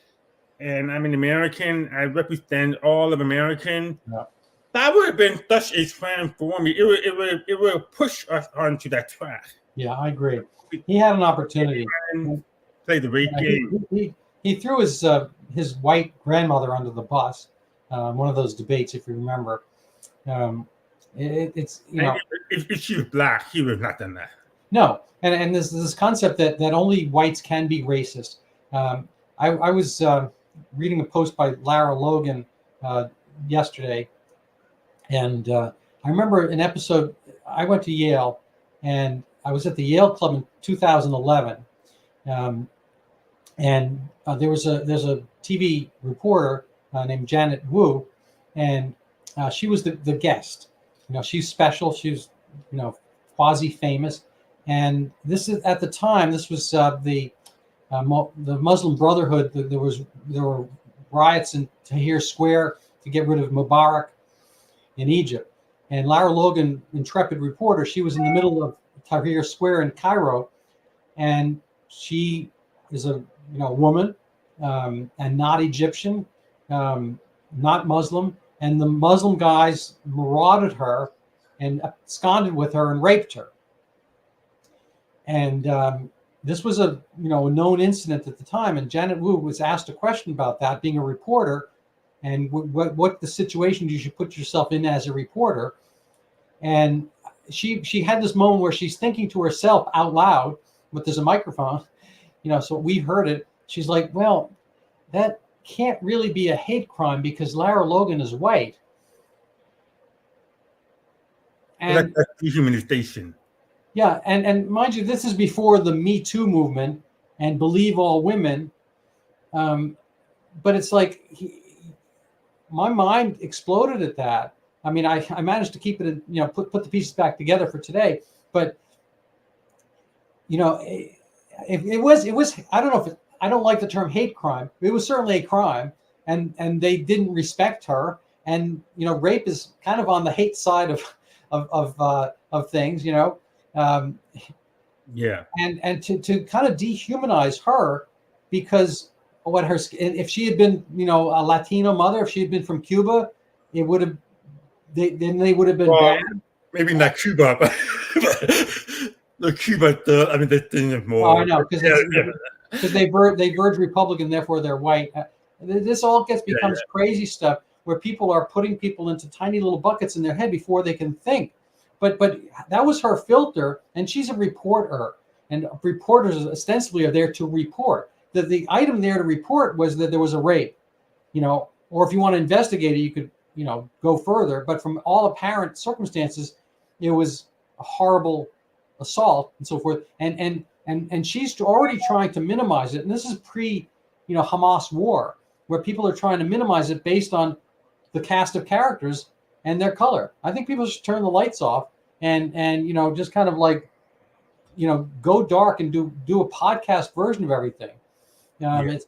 and I'm an American. I represent all of American. Yeah. That would have been such a transform me. It would push us onto that track. Yeah, I agree. He had an opportunity. And play the rape game. He threw his white grandmother under the bus. One of those debates, if you remember. It's if she was black, he would have not done that. No, and this concept that only whites can be racist. I was reading a post by Lara Logan yesterday, and I remember an episode. I went to Yale, and I was at the Yale Club in 2011, and there's a TV reporter named Janet Wu, and she was the guest. She's special. She's quasi famous, and this is at the time. This was the Muslim Brotherhood. There were riots in Tahrir Square to get rid of Mubarak in Egypt. And Lara Logan, intrepid reporter, she was in the middle of Tahrir Square in Cairo, and she is a woman and not Egyptian, not Muslim, and the Muslim guys marauded her and absconded with her and raped her. And this was a known incident at the time. And Janet Wu was asked a question about that, being a reporter, and what the situation you should put yourself in as a reporter. And she had this moment where she's thinking to herself out loud, but there's a microphone, so we heard it. She's like, well, that can't really be a hate crime because Lara Logan is white. And that's dehumanization. Yeah, and mind you, this is before the Me Too movement and Believe All Women. But it's like my mind exploded at that. I mean, I managed to keep it, put the pieces back together for today. But it was I don't know if I don't like the term hate crime. It was certainly a crime, and they didn't respect her. And rape is kind of on the hate side of things. Yeah. And to kind of dehumanize her because what her, if she had been a Latino mother, if she had been from Cuba, it would have they would have been bad. Maybe not Cuba, but the Cuba. They think more. Oh, I know because they verge Republican, therefore they're white. This all becomes crazy stuff where people are putting people into tiny little buckets in their head before they can think. But that was her filter, and she's a reporter, and reporters ostensibly are there to report. The item there to report was that there was a rape, or if you want to investigate it, you could, go further. But from all apparent circumstances, it was a horrible assault and so forth. And she's already trying to minimize it. And this is pre, Hamas war, where people are trying to minimize it based on the cast of characters and their color. I think people should turn the lights off and just kind of like, go dark and do a podcast version of everything. I think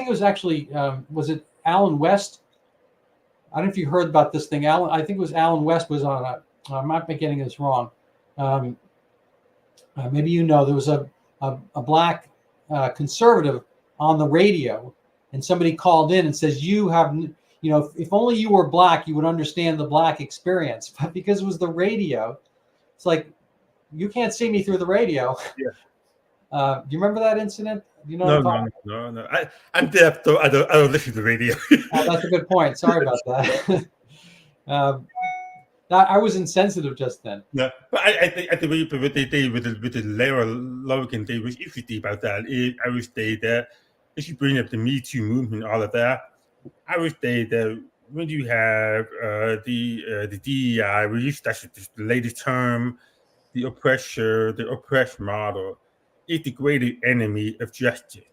it was actually, was it Alan West? I don't know if you heard about this thing. I think it was Alan West was on I might be getting this wrong. Maybe there was a black conservative on the radio, and somebody called in and says, you have, if only you were black, you would understand the black experience. But because it was the radio, it's like, you can't see me through the radio. Yeah. Do you remember that incident? No. I'm deaf, so I don't listen to the radio. That's a good point. Sorry about that. I was insensitive just then. No, but I think what they did with the Lara Logan, they was interesting about that. I would say that if you bring up the Me Too movement, all of that, I would say that when you have the DEI, that's the latest term, the oppressor, the oppressed model, is the greater enemy of justice.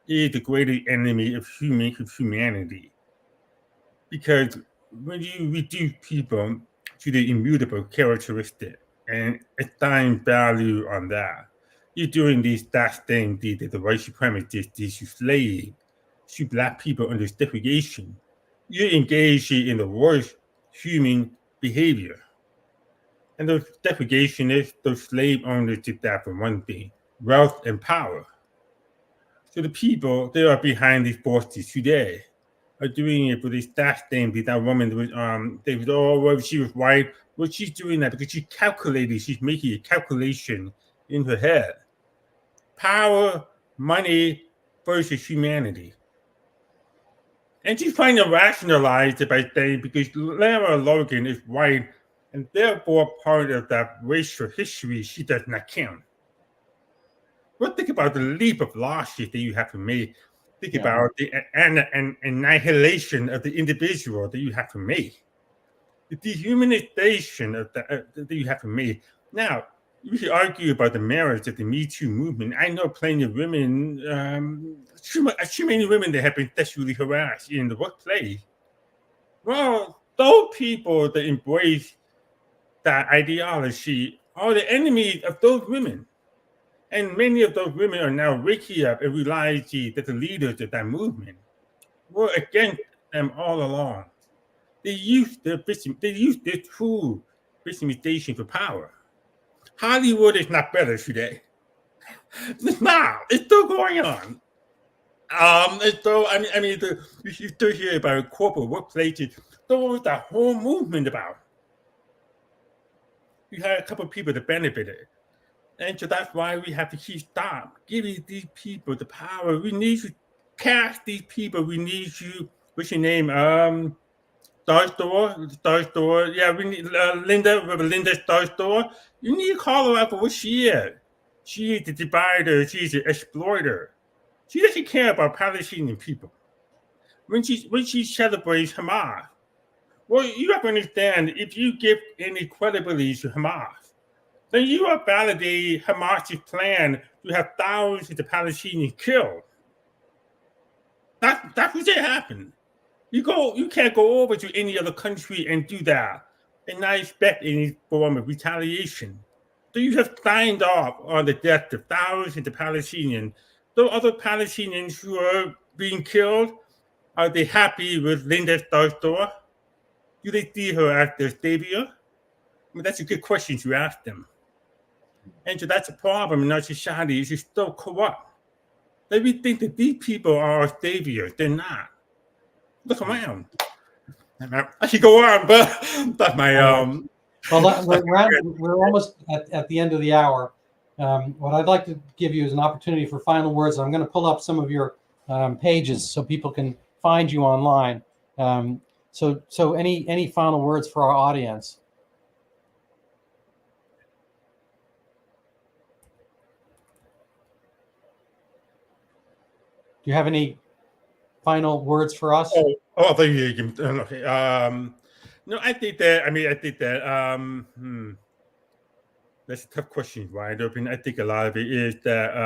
Is the greater enemy of humanity. Because when you reduce people to the immutable characteristic and assign value on that, you're doing that thing the white supremacists did to slaves, to black people under segregation. You're engaging in the worst human behavior. And those segregationists, those slave owners did that for one thing. wealth, and power. So the people that are behind these forces today are doing it for this that thing. That woman was they was, oh, well, she was white. Well, she's doing that because she calculated. She's making a calculation in her head. Power, money versus humanity. And she's trying to rationalize it by saying because Lara Logan is white and therefore part of that racial history, she does not count. Well, think about the leap of logic that you have to make. Think about the annihilation of the individual that you have to make. The dehumanization of that you have to make. Now, we should argue about the merits of the Me Too movement. I know plenty of women, too many women that have been sexually harassed in the workplace. Well, those people that embrace that ideology are the enemies of those women. And many of those women are now waking up and realizing that the leaders of that movement were against them all along. They used their true victimization for power. Hollywood is not better today. It's not. It's still going on. And so I mean, you still hear about corporate workplaces. There was that whole movement about. You had a couple of people that benefited. And so that's why we have to stop giving these people the power. We need to cast these people. We need to, what's your name? Star Store. Yeah, we need Linda Star Store. You need to call her out for what she is. She is the divider. She's an exploiter. She doesn't care about Palestinian people. When she celebrates Hamas, well, you have to understand, if you give any credibility to Hamas, then you are validating Hamas's plan to have thousands of Palestinians killed. That's what happened. You can't go over to any other country and do that and not expect any form of retaliation. So you have signed off on the death of thousands of Palestinians. Those other Palestinians who are being killed, are they happy with Linda Star Store? Do they see her as their savior? I mean, that's a good question to ask them. And so that's a problem in our society. It's just so corrupt. That we think that these people are our saviors. They're not. Look around. I should go on, but that's my Well, we're almost at the end of the hour. What I'd like to give you is an opportunity for final words. I'm going to pull up some of your pages so people can find you online. So any final words for our audience? Do you have any final words for us? Thank you. Okay. No, I think that. That's a tough question, right? I think a lot of it is that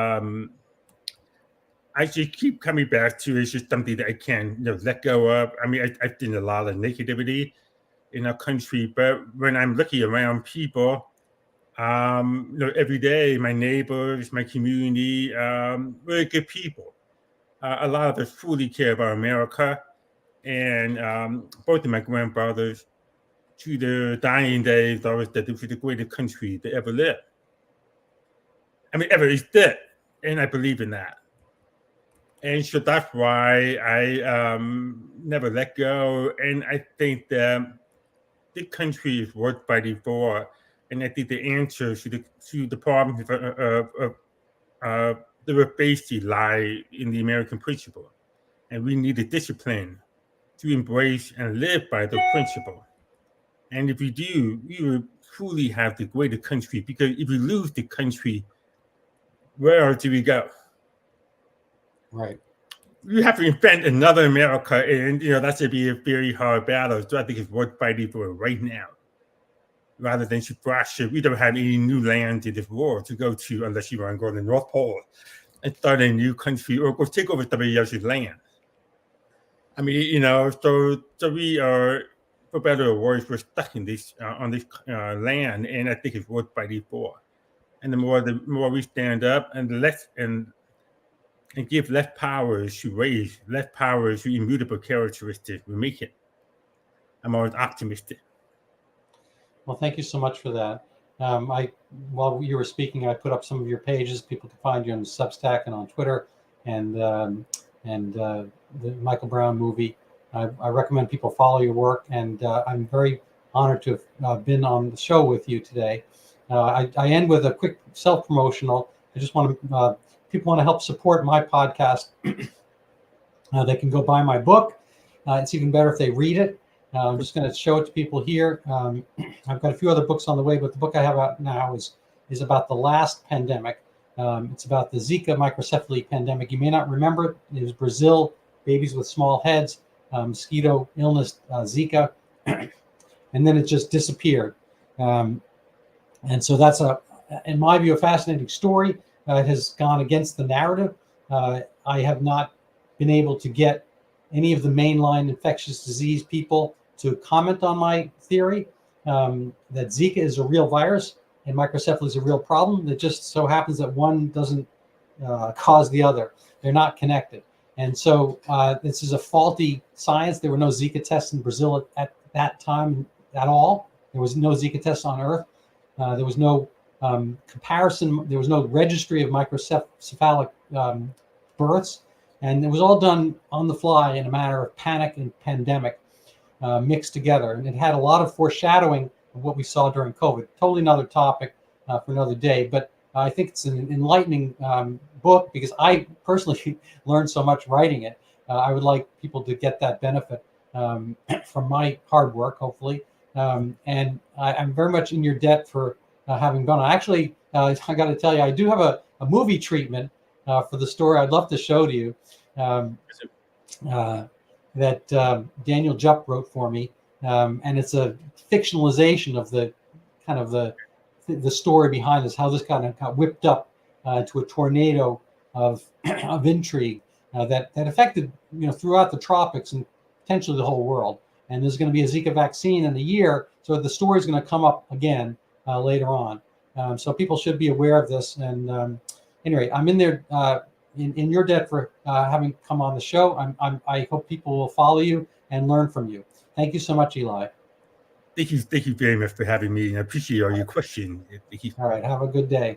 I just keep coming back to. It's just something that I can't, let go of. I mean, I've seen a lot of negativity in our country, but when I'm looking around people, every day, my neighbors, my community, really good people. A lot of us truly care about America, and both of my grandfathers, to their dying days, always said this was the greatest country that ever lived. I mean, ever existed, and I believe in that. And so that's why I never let go. And I think that this country is worth fighting for. And I think the answer to the problems that we're facing lie in the American principle. And we need a discipline to embrace and live by the principle. And if we do, we will truly have the greatest country. Because if we lose the country, where do we go? Right. You have to invent another America, and that's going to be a very hard battle. So I think it's worth fighting for right now, rather than to thrash it. We don't have any new land in this world to go to unless you want to go to the North Pole and start a new country or go take over somebody else's land. I mean, so we are, for better or worse, we're stuck in this on this land, and I think it's worth fighting for. And the more we stand up and give less powers to race, less powers to immutable characteristics, we make it. I'm always optimistic. Well, thank you so much for that. While you were speaking, I put up some of your pages. People can find you on Substack and on Twitter, and the Michael Brown movie. I recommend people follow your work, and I'm very honored to have been on the show with you today. I end with a quick self-promotional. I just want to, people want to help support my podcast. They can go buy my book. It's even better if they read it. I'm just going to show it to people here. I've got a few other books on the way, but the book I have out now is about the last pandemic. It's about the Zika microcephaly pandemic. You may not remember it. It was Brazil, babies with small heads, mosquito illness, Zika, and then it just disappeared. And so that's, in my view, a fascinating story. It has gone against the narrative. I have not been able to get any of the mainline infectious disease people to comment on my theory that Zika is a real virus and microcephaly is a real problem. It just so happens that one doesn't cause the other. They're not connected. And so this is a faulty science. There were no Zika tests in Brazil at that time at all. There was no Zika tests on Earth. There was no comparison. There was no registry of microcephalic births. And it was all done on the fly in a matter of panic and pandemic mixed together. And it had a lot of foreshadowing of what we saw during COVID. Totally another topic for another day. But I think it's an enlightening book because I personally learned so much writing it. I would like people to get that benefit from my hard work, hopefully. And I'm very much in your debt for having gone. Actually, I got to tell you, I do have a movie treatment for the story I'd love to show to you that Daniel Jupp wrote for me. And it's a fictionalization of the kind of the story behind this, how this kind of got whipped up to a tornado of intrigue that affected, throughout the tropics and potentially the whole world. And there's going to be a Zika vaccine in a year, so the story is going to come up again later on. So people should be aware of this. And anyway, I'm in there in your debt for having come on the show. I hope people will follow you and learn from you. Thank you so much, Eli. Thank you very much for having me, and I appreciate all your questions. All right, have a good day.